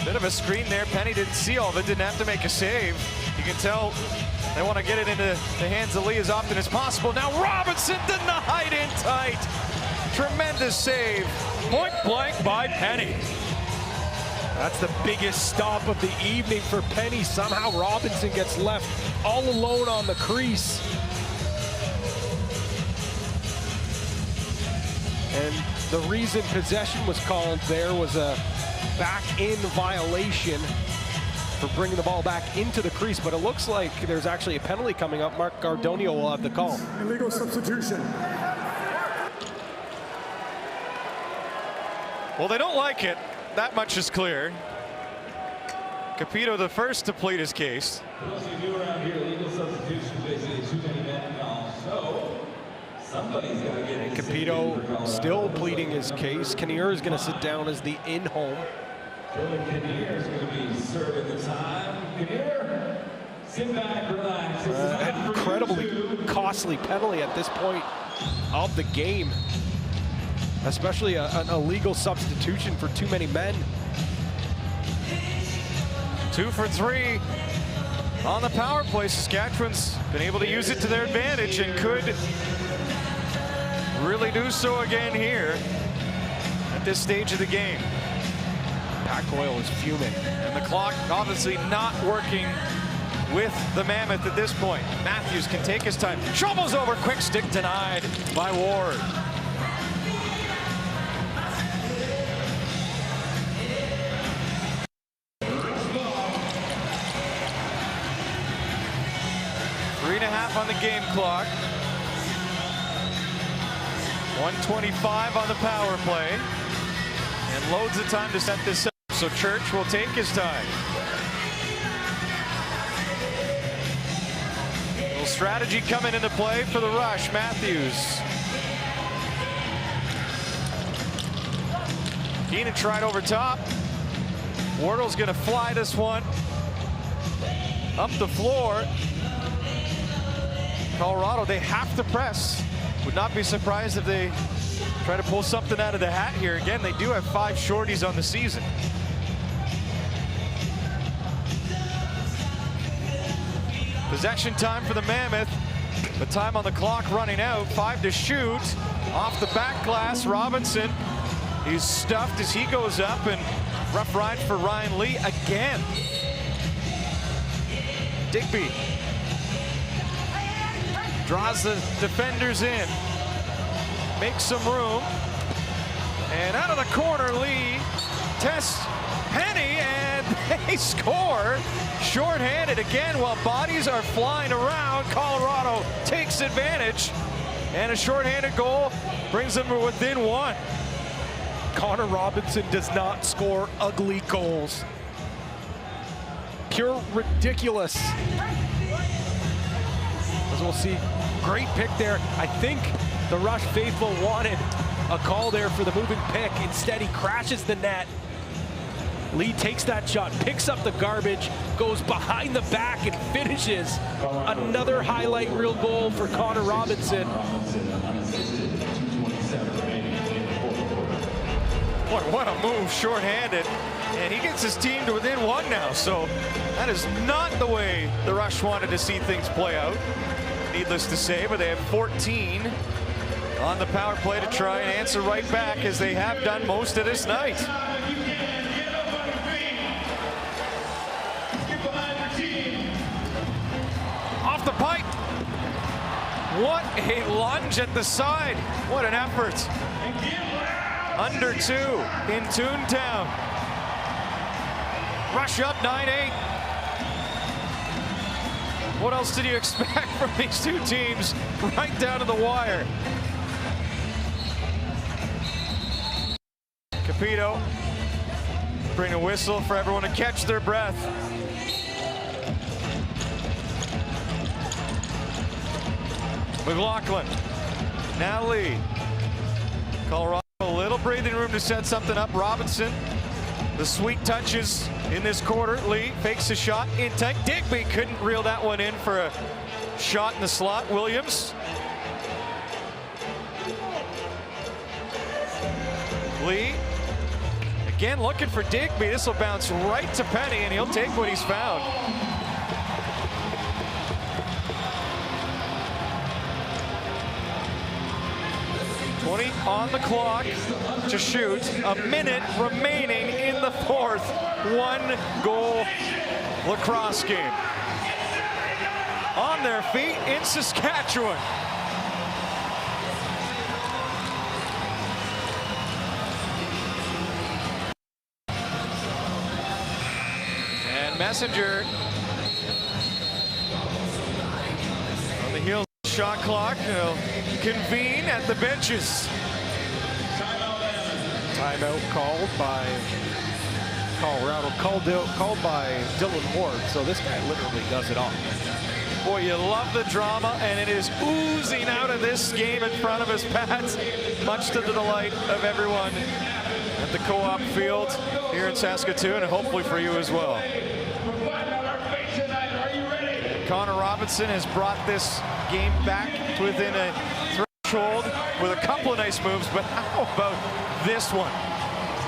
Bit of a screen there. Penny didn't see all of it. Didn't have to make a save. You can tell they want to get it into the hands of Lee as often as possible. Now Robinson denied in tight. Tremendous save. Point blank by Penny. That's the biggest stop of the evening for Penny. Somehow Robinson gets left all alone on the crease. And the reason possession was called there was a back-in violation for bringing the ball back into the crease, but it looks like there's actually a penalty coming up. Mark Gardonio will have the call. Illegal substitution. Well, they don't like it. That much is clear. Capito the first to plead his case. And Capito still pleading his case. Kinnear is going to sit down as the in-home. Kinnear is going to be serving the time. Kinnear, sit back, relax. An incredibly costly penalty at this point of the game. Especially an illegal substitution for too many men. 2 for 3 on the power play. Saskatchewan's been able to use it to their advantage and could really do so again here at this stage of the game. Pat Coyle is fuming. And the clock obviously not working with the Mammoth at this point. Matthews can take his time. Shovels over, quick stick denied by Ward. On the game clock. 1:25 on the power play. And loads of time to set this up. So Church will take his time. A little strategy coming into play for the rush. Matthews. Keenan tried over top. Wardle's going to fly this one up the floor. Colorado, they have to press. Would not be surprised if they try to pull something out of the hat here. Again, they do have 5 shorties on the season. Possession time for the Mammoth, but time on the clock running out. 5 to shoot. Off the back glass, Robinson. He's stuffed as he goes up, and rough ride for Ryan Lee again. Digby draws the defenders in, makes some room, and out of the corner, Lee tests Penny, and they score. Short-handed again while bodies are flying around. Colorado takes advantage, and a short-handed goal brings them within 1. Connor Robinson does not score ugly goals. Pure ridiculous. As we'll see, great pick there. I think the Rush faithful wanted a call there for the moving pick. Instead, he crashes the net. Lee takes that shot, picks up the garbage, goes behind the back and finishes. Another highlight reel goal for Connor Robinson. Boy, what a move, short-handed. And he gets his team to within 1 now, so that is not the way the Rush wanted to see things play out. Needless to say, but they have 14 on the power play to try and answer right back, as they have done most of this night. Off the pipe. What a lunge at the side. What an effort. Under 2 in Toontown. Rush up 9-8. What else did you expect from these two teams? Right down to the wire. Capito bring a whistle for everyone to catch their breath. McLaughlin, now Lee. Colorado a little breathing room to set something up. Robinson, the sweet touches in this quarter. Lee fakes a shot in tight. Digby couldn't reel that one in for a shot in the slot. Williams. Lee, again looking for Digby. This will bounce right to Penny, and he'll take what he's found. On the clock to shoot. A minute remaining in the fourth. 1-goal lacrosse game. On their feet in Saskatchewan. And Messenger on the heels of the shot clock. He'll convene at the benches. Timeout called by Colorado, called by Dylan Ward, so this guy literally does it all. Boy, you love the drama, and it is oozing out of this game in front of us, Pat, much to the delight of everyone at the co-op field here in Saskatoon, and hopefully for you as well. Connor Robinson has brought this game back to within a threshold with a couple of nice moves, but how about this one?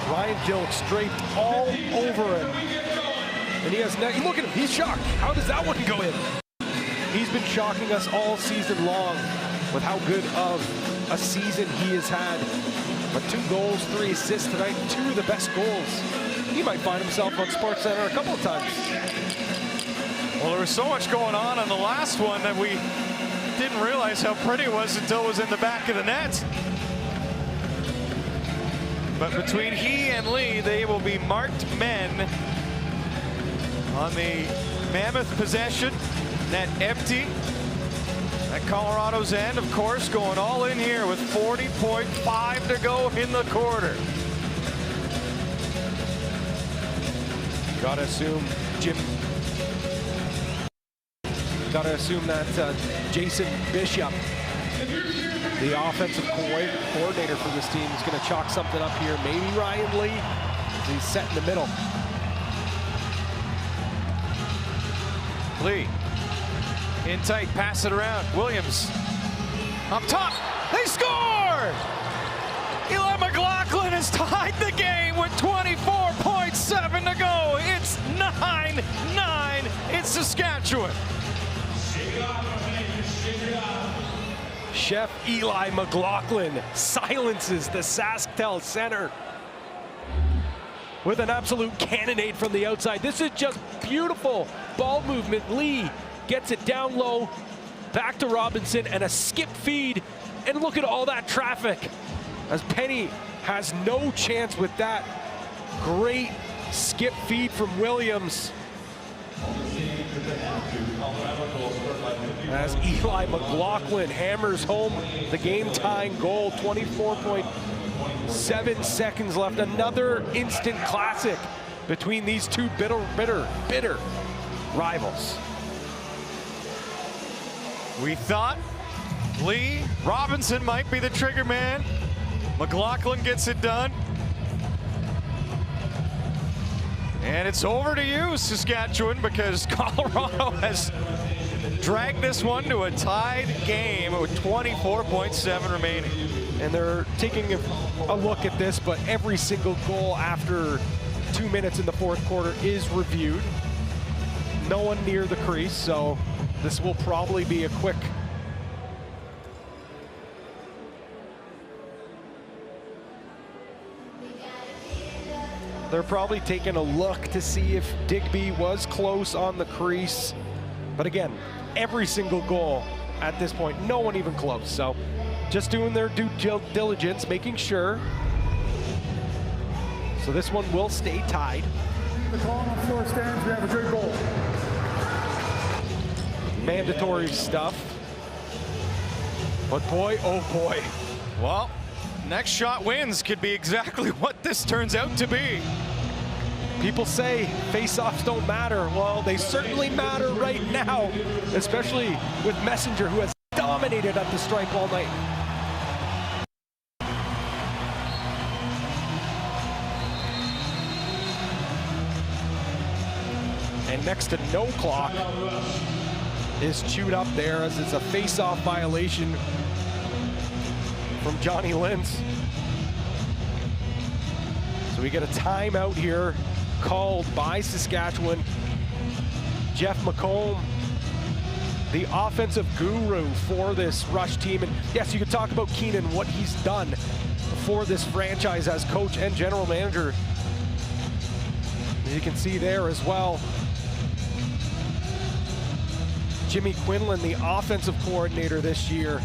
Ryan Dilks draped all over him. And he has, look at him, he's shocked. How does that one go in? He's been shocking us all season long with how good of a season he has had. But 2 goals, 3 assists tonight, 2 of the best goals. He might find himself on SportsCenter a couple of times. Well, there was so much going on the last one that we didn't realize how pretty it was until it was in the back of the net. But between he and Lee, they will be marked men on the Mammoth possession. Net empty at Colorado's end, of course, going all in here with 40.5 to go in the quarter. Gotta assume that Jason Bishop, the offensive coordinator for this team, is going to chalk something up here. Maybe Ryan Lee, as he's set in the middle. Lee, in tight, pass it around. Williams, up top, they score! Eli McLaughlin has tied the game with 24.7 to go. It's 9-9 in Saskatchewan. Chef Eli McLaughlin silences the SaskTel center with an absolute cannonade from the outside. This is just beautiful ball movement. Lee gets it down low, back to Robinson, and a skip feed. And look at all that traffic as Penny has no chance with that great skip feed from Williams. As Eli McLaughlin hammers home the game-tying goal, 24.7 seconds left. Another instant classic between these two bitter rivals. We thought Lee Robinson might be the trigger man. McLaughlin gets it done. And it's over to you, Saskatchewan, because Colorado has dragged this one to a tied game with 24.7 remaining. And they're taking a look at this, but every single goal after 2 minutes in the fourth quarter is reviewed. No one near the crease, so this will probably be a quick. They're probably taking a look to see if Digby was close on the crease. But again, every single goal at this point. No one even close. So just doing their due diligence, making sure. So this one will stay tied. The call on the floor stands. We have a good goal. Mandatory stuff. But boy, oh boy. Well, next shot wins could be exactly what this turns out to be. People say face-offs don't matter. Well, they certainly matter right now, especially with Messenger, who has dominated at the stripe all night. And next to no clock is chewed up there as it's a face-off violation from Johnny Lintz. So we get a timeout here called by Saskatchewan. Jeff McComb, the offensive guru for this Rush team. And yes, you could talk about Keenan, what he's done for this franchise as coach and general manager. As you can see there as well, Jimmy Quinlan, the offensive coordinator this year.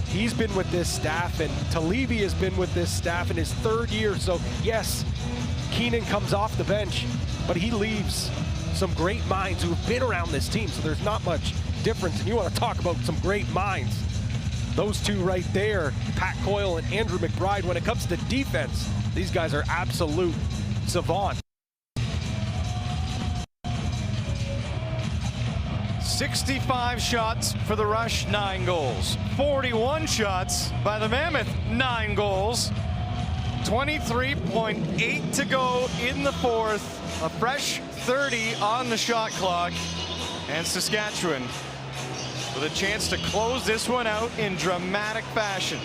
He's been with this staff, and Talibi has been with this staff in his third year. So yes, Keenan comes off the bench, but he leaves some great minds who have been around this team. So there's not much difference. And you want to talk about some great minds. Those two right there, Pat Coyle and Andrew McBride, when it comes to defense, these guys are absolute savants. 65 shots for the Rush, 9 goals. 41 shots by the Mammoth, 9 goals. 23.8 to go in the fourth. A fresh 30 on the shot clock. And Saskatchewan with a chance to close this one out in dramatic fashion.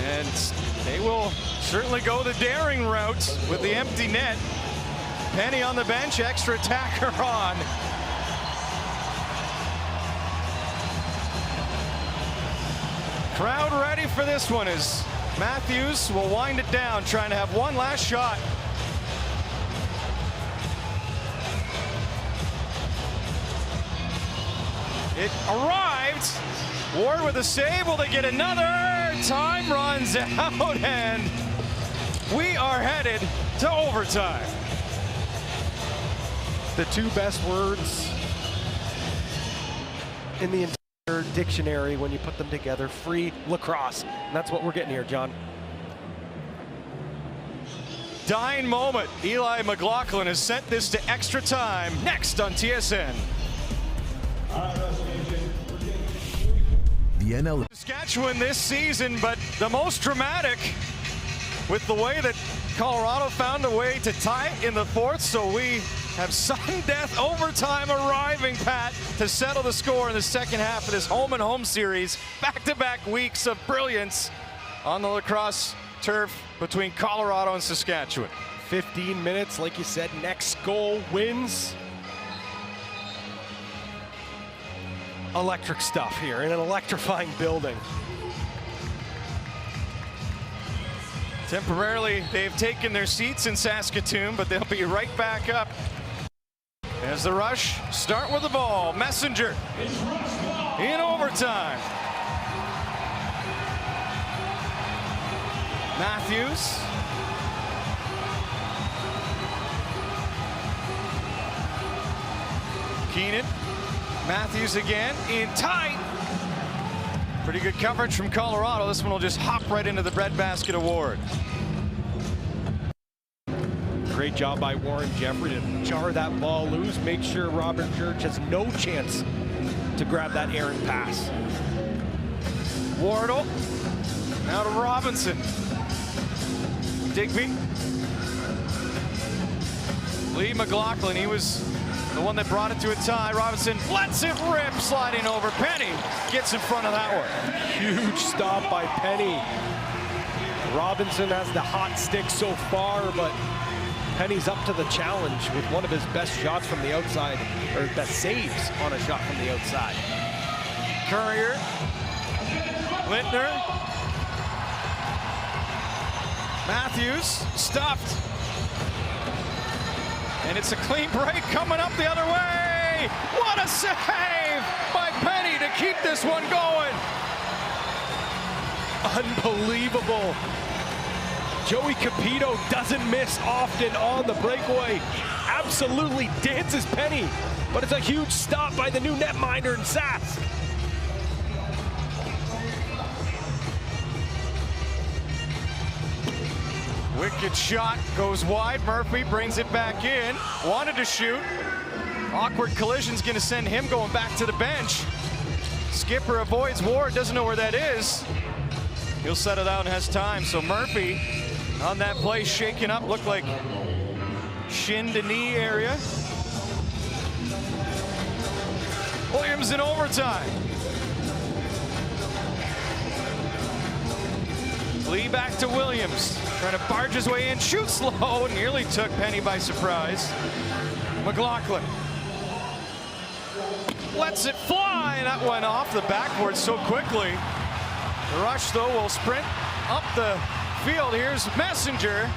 And they will certainly go the daring route with the empty net. Penny on the bench, extra attacker on. Crowd ready for this one as Matthews will wind it down, trying to have one last shot. It arrived. Ward with a save. Will they get another? Time runs out, and we are headed to overtime. The two best words in the entire dictionary when you put them together: free lacrosse. And that's what we're getting here, John. Dying moment. Eli McLaughlin has sent this to extra time. Next on TSN. The NLL. Saskatchewan this season, but the most dramatic with the way that Colorado found a way to tie it in the fourth. So we have sudden death overtime arriving, Pat, to settle the score in the second half of this home and home series. Back-to-back weeks of brilliance on the lacrosse turf between Colorado and Saskatchewan. 15 minutes, like you said, next goal wins. Electric stuff here in an electrifying building. Temporarily, they've taken their seats in Saskatoon, but they'll be right back up as the Rush start with the ball. Messenger in overtime. Matthews. Keenan. Matthews again in tight. Pretty good coverage from Colorado. This one will just hop right into the breadbasket award. Great job by Warren Jeffrey to jar that ball loose, make sure Robert Church has no chance to grab that errant pass. Wardle, now to Robinson. Digby. Lee McLaughlin, he was the one that brought it to a tie. Robinson lets it rip, sliding over. Penny gets in front of that one. Huge stop by Penny. Robinson has the hot stick so far, but Penny's up to the challenge with one of his best shots from the outside, or best saves on a shot from the outside. Courier. Lintner. Matthews stuffed. And it's a clean break coming up the other way. What a save by Penny to keep this one going. Unbelievable. Joey Capito doesn't miss often on the breakaway. Absolutely dances Penny, but it's a huge stop by the new netminder in Sask. Wicked shot goes wide. Murphy brings it back in. Wanted to shoot. Awkward collision's going to send him going back to the bench. Skipper avoids Ward, doesn't know where that is. He'll settle down, has time. So Murphy on that play, shaking up, looked like shin to knee area. Williams in overtime. Lee back to Williams, trying to barge his way in, shoots low, nearly took Penny by surprise. McLaughlin lets it fly. That went off the backboard so quickly. The Rush, though, will sprint up the field. Here's Messenger.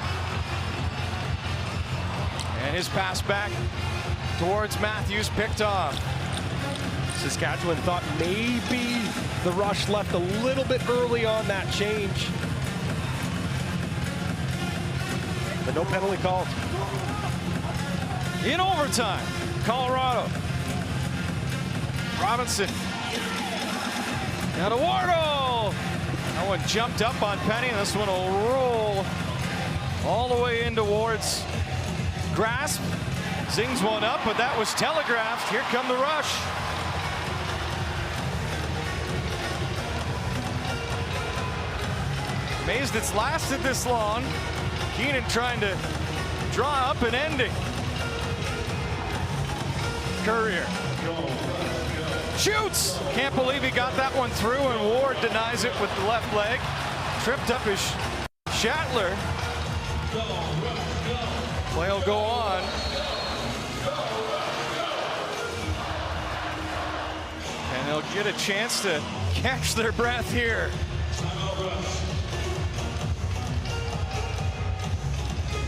And his pass back towards Matthews, picked off. Saskatchewan thought maybe the Rush left a little bit early on that change. But no penalty called. In overtime, Colorado. Robinson. Now to Wardle. That one jumped up on Penny, and this one will roll all the way into Ward's grasp. Zings one up, but that was telegraphed. Here come the Rush. Amazed it's lasted this long. Keenan trying to draw up an ending. Courier shoots. Can't believe he got that one through, and Ward denies it with the left leg. Tripped up his Shatler. Play will go on. And they'll get a chance to catch their breath here.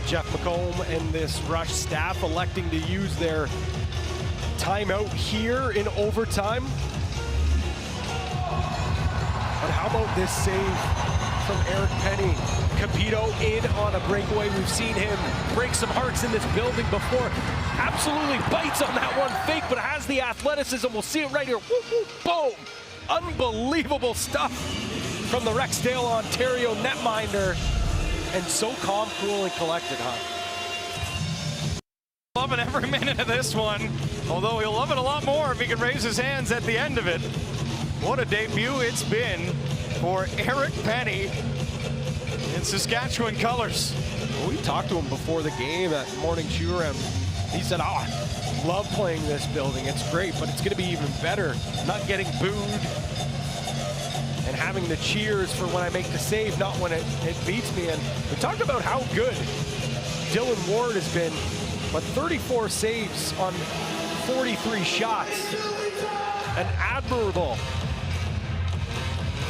Jeff McComb and this Rush staff electing to use their timeout here in overtime. But how about this save from Eric Penny? Capito in on a breakaway. We've seen him break some hearts in this building before. Absolutely bites on that one fake, but has the athleticism. We'll see it right here. Woo, woo, boom. Unbelievable stuff from the Rexdale, Ontario netminder. And so calm, cool, and collected, huh? Loving every minute of this one, although he'll love it a lot more if he can raise his hands at the end of it. What a debut it's been for Eric Penny in Saskatchewan colors. Well, we talked to him before the game at morning shoot-around. He said, oh, I love playing this building. It's great, but it's going to be even better not getting booed and having the cheers for when I make the save, not when it beats me. And we talked about how good Dylan Ward has been, but 34 saves on 43 shots. An admirable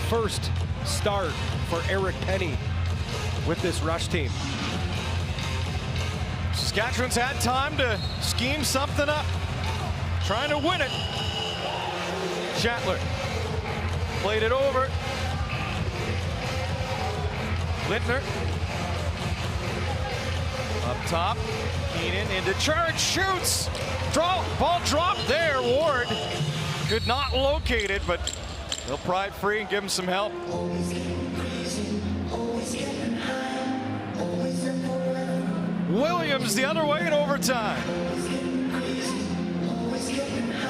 first start for Eric Penny with this Rush team. Saskatchewan's had time to scheme something up, trying to win it. Shatler played it over. Littner up top. Keenan into charge, shoots. Ball dropped there. Ward could not locate it, but they'll pry it free and give him some help. Williams the other way in overtime.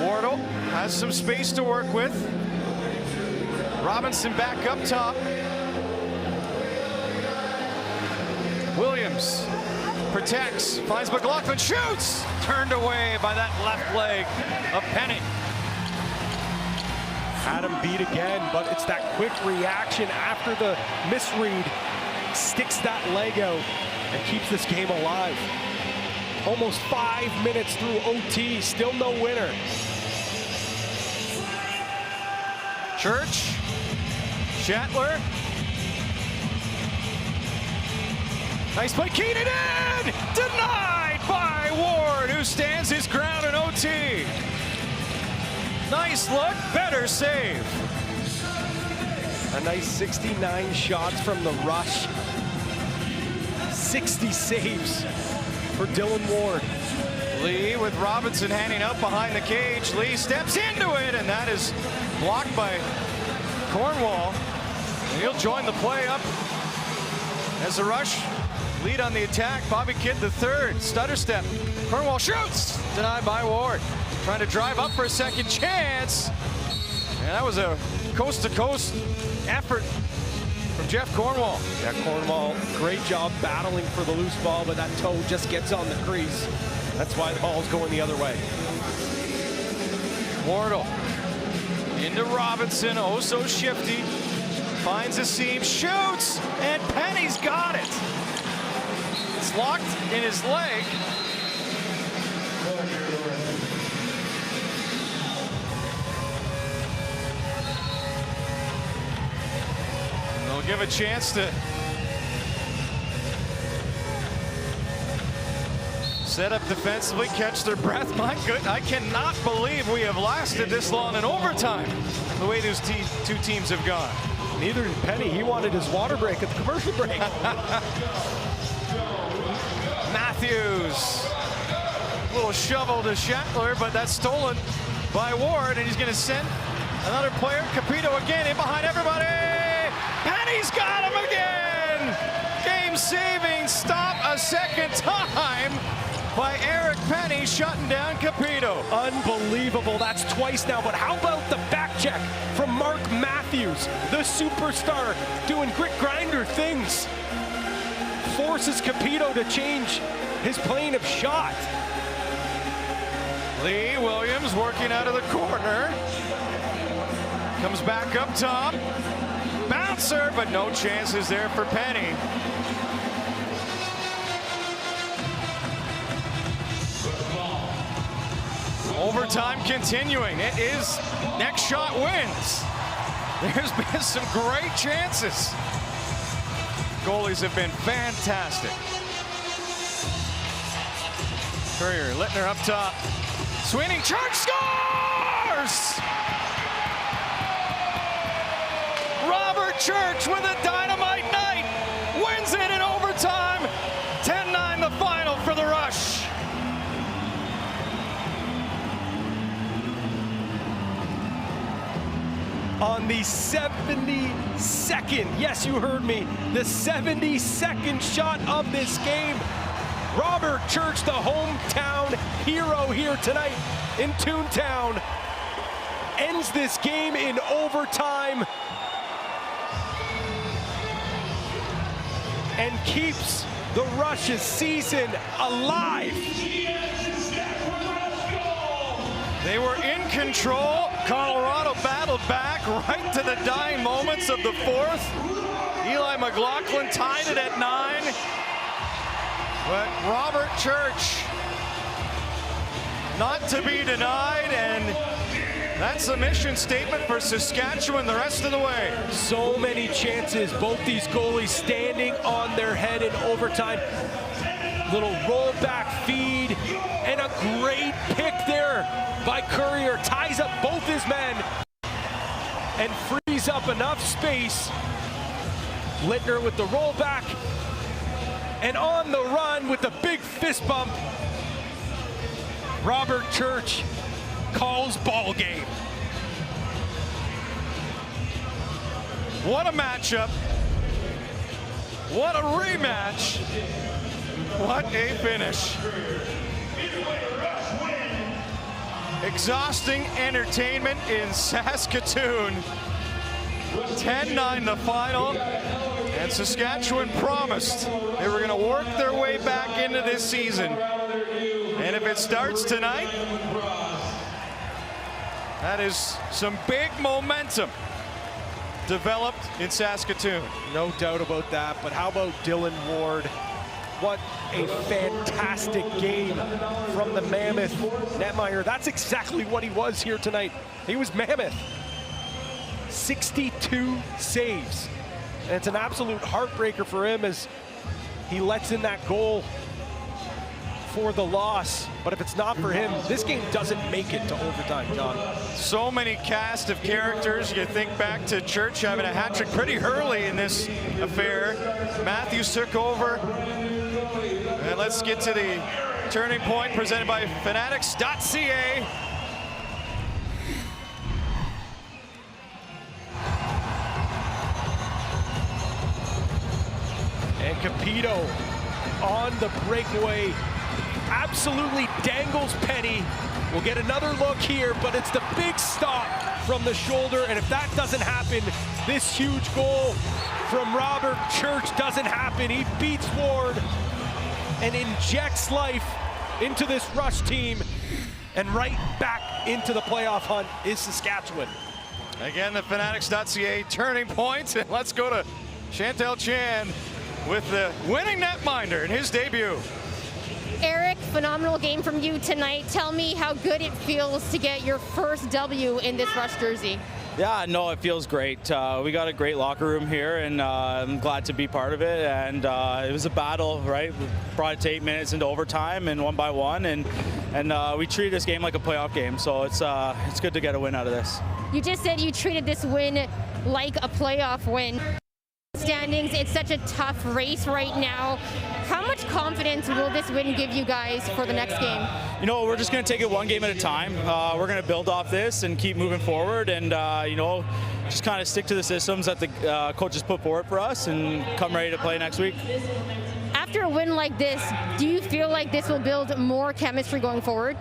Wardle has some space to work with. Robinson back up top. Williams protects, finds McLaughlin, shoots! Turned away by that left leg of Penny. Had him beat again, but it's that quick reaction after the misread. Sticks that leg out and keeps this game alive. Almost 5 minutes through OT, still no winner. Church, Shatler. Nice play, Keenan in! Denied by Ward, who stands his ground in OT. Nice look, better save. A nice 69 shots from the rush. 60 saves for Dylan Ward. Lee with Robinson handing out behind the cage. Lee steps into it, and that is blocked by Cornwall. And he'll join the play up as the Rush lead on the attack. Bobby Kidd the third. Stutter step. Cornwall shoots. Denied by Ward. Trying to drive up for a second chance. And that was a coast-to-coast effort from Jeff Cornwall. Yeah, Cornwall, great job battling for the loose ball, but that toe just gets on the crease. That's why the ball's going the other way. Wardle into Robinson, oh so shifty. Finds a seam, shoots, and Penny's got it. It's locked in his leg. They'll give a chance to set up defensively, catch their breath. My goodness, I cannot believe we have lasted this long in overtime, the way those two teams have gone. Neither did Penny. He wanted his water break at the commercial break. Matthews. Little shovel to Schattler, but that's stolen by Ward, and he's going to send another player. Capito again in behind everybody. Penny's got him again. Game saving stop a second time by Eric Penny, shutting down Capito. Unbelievable. That's twice now. But how about the back check from Mark Matthews, the superstar, doing grit grinder things. Forces Capito to change his plane of shot. Lee Williams working out of the corner. Comes back up top. Bouncer, but no chances there for Penny. Overtime continuing. It is next shot wins. There's been some great chances. Goalies have been fantastic. Courier, Littner up top. Sweeney, Church scores! Robert Church with a dynamite night. Wins it in overtime. 10-9 the final for the Rush. On the 72nd, yes, you heard me, the 72nd shot of this game. Robert Church, the hometown hero here tonight in Toontown, ends this game in overtime and keeps the Rush's season alive. They were in control. Colorado battled back right to the dying moments of the fourth. Eli McLaughlin tied it at 9. But Robert Church not to be denied, and that's the mission statement for Saskatchewan the rest of the way. So many chances, both these goalies standing on their head in overtime. Little rollback feed, and a great pick there by Courier. Ties up both his men and frees up enough space. Littner with the rollback, and on the run with the big fist bump. Robert Church calls ball game. What a matchup. What a rematch. What a finish. Exhausting entertainment in Saskatoon. 10-9 the final. And Saskatchewan promised they were going to work their way back into this season. And if it starts tonight, that is some big momentum developed in Saskatoon. No doubt about that, but how about Dylan Ward? What a fantastic game from the Mammoth netminder. That's exactly what he was here tonight. He was Mammoth. 62 saves. And it's an absolute heartbreaker for him as he lets in that goal for the loss, but if it's not for him, this game doesn't make it to overtime, John. So many cast of characters. You think back to Church having a hat trick pretty early in this affair. Matthews took over. And let's get to the turning point presented by Fanatics.ca. And Capito on the breakaway absolutely dangles Penny. We'll get another look here, but it's the big stop from the shoulder, and if that doesn't happen, this huge goal from Robert Church doesn't happen. He beats Ward and injects life into this Rush team, and right back into the playoff hunt is Saskatchewan. Again, the Fanatics.ca turning point, and let's go to Chantel Chan with the winning netminder in his debut. Eric, phenomenal game from you tonight. Tell me how good it feels to get your first W in this Rush jersey. Yeah, no, it feels great. We got a great locker room here, and I'm glad to be part of it. And it was a battle, right? We brought it to 8 minutes into overtime and 1 by 1, and we treated this game like a playoff game. So it's good to get a win out of this. You just said you treated this win like a playoff win. Standings, it's such a tough race right now. How much confidence will this win give you guys for the next game? You know, we're just going to take it one game at a time. We're going to build off this and keep moving forward, and you know, just kind of stick to the systems that the coaches put forward for us and come ready to play next week. After a win like this, do you feel like this will build more chemistry going forward?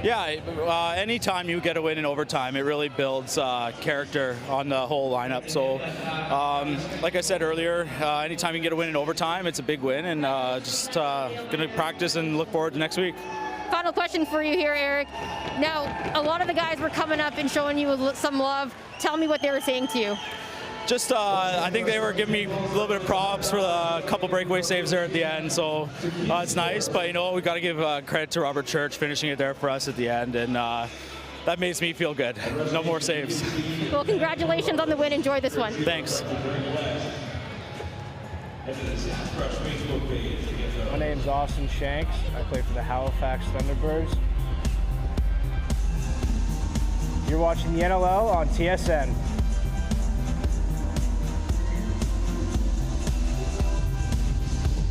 Yeah, anytime you get a win in overtime, it really builds character on the whole lineup. So, like I said earlier, anytime you get a win in overtime, it's a big win, and just going to practice and look forward to next week. Final question for you here, Eric. Now, a lot of the guys were coming up and showing you some love. Tell me what they were saying to you. Just, I think they were giving me a little bit of props for a couple breakaway saves there at the end, so it's nice. But you know, we got to give credit to Robert Church finishing it there for us at the end, and that makes me feel good. No more saves. Well, congratulations on the win. Enjoy this one. Thanks. My name's Austin Shanks. I play for the Halifax Thunderbirds. You're watching the NLL on TSN.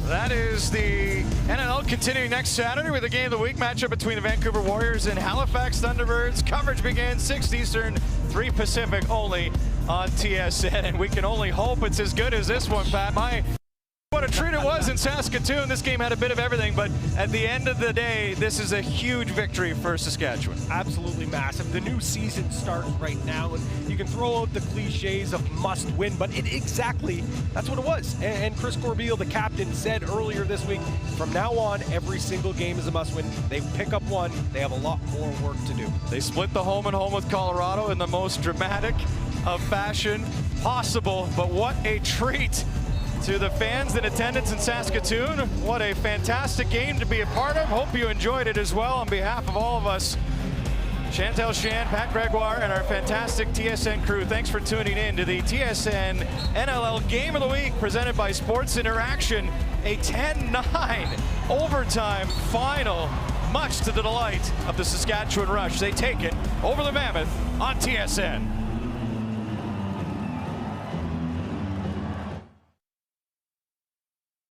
That is the NLL continuing next Saturday with a game of the week matchup between the Vancouver Warriors and Halifax Thunderbirds. Coverage begins 6 Eastern, 3 Pacific only on TSN, and we can only hope it's as good as this one, Pat. What a treat it was in Saskatoon. This game had a bit of everything, but at the end of the day, this is a huge victory for Saskatchewan. Absolutely massive. The new season starts right now, and you can throw out the cliches of must win, but exactly, that's what it was. And Chris Corbeil, the captain, said earlier this week, from now on, every single game is a must win. They pick up one, they have a lot more work to do. They split the home and home with Colorado in the most dramatic of fashion possible, but what a treat to the fans in attendance in Saskatoon. What a fantastic game to be a part of. Hope you enjoyed it as well. On behalf of all of us, Chantel Shan, Pat Gregoire, and our fantastic TSN crew, thanks for tuning in to the TSN NLL Game of the Week presented by Sports Interaction. A 10-9 overtime final, much to the delight of the Saskatchewan Rush. They take it over the Mammoth on TSN.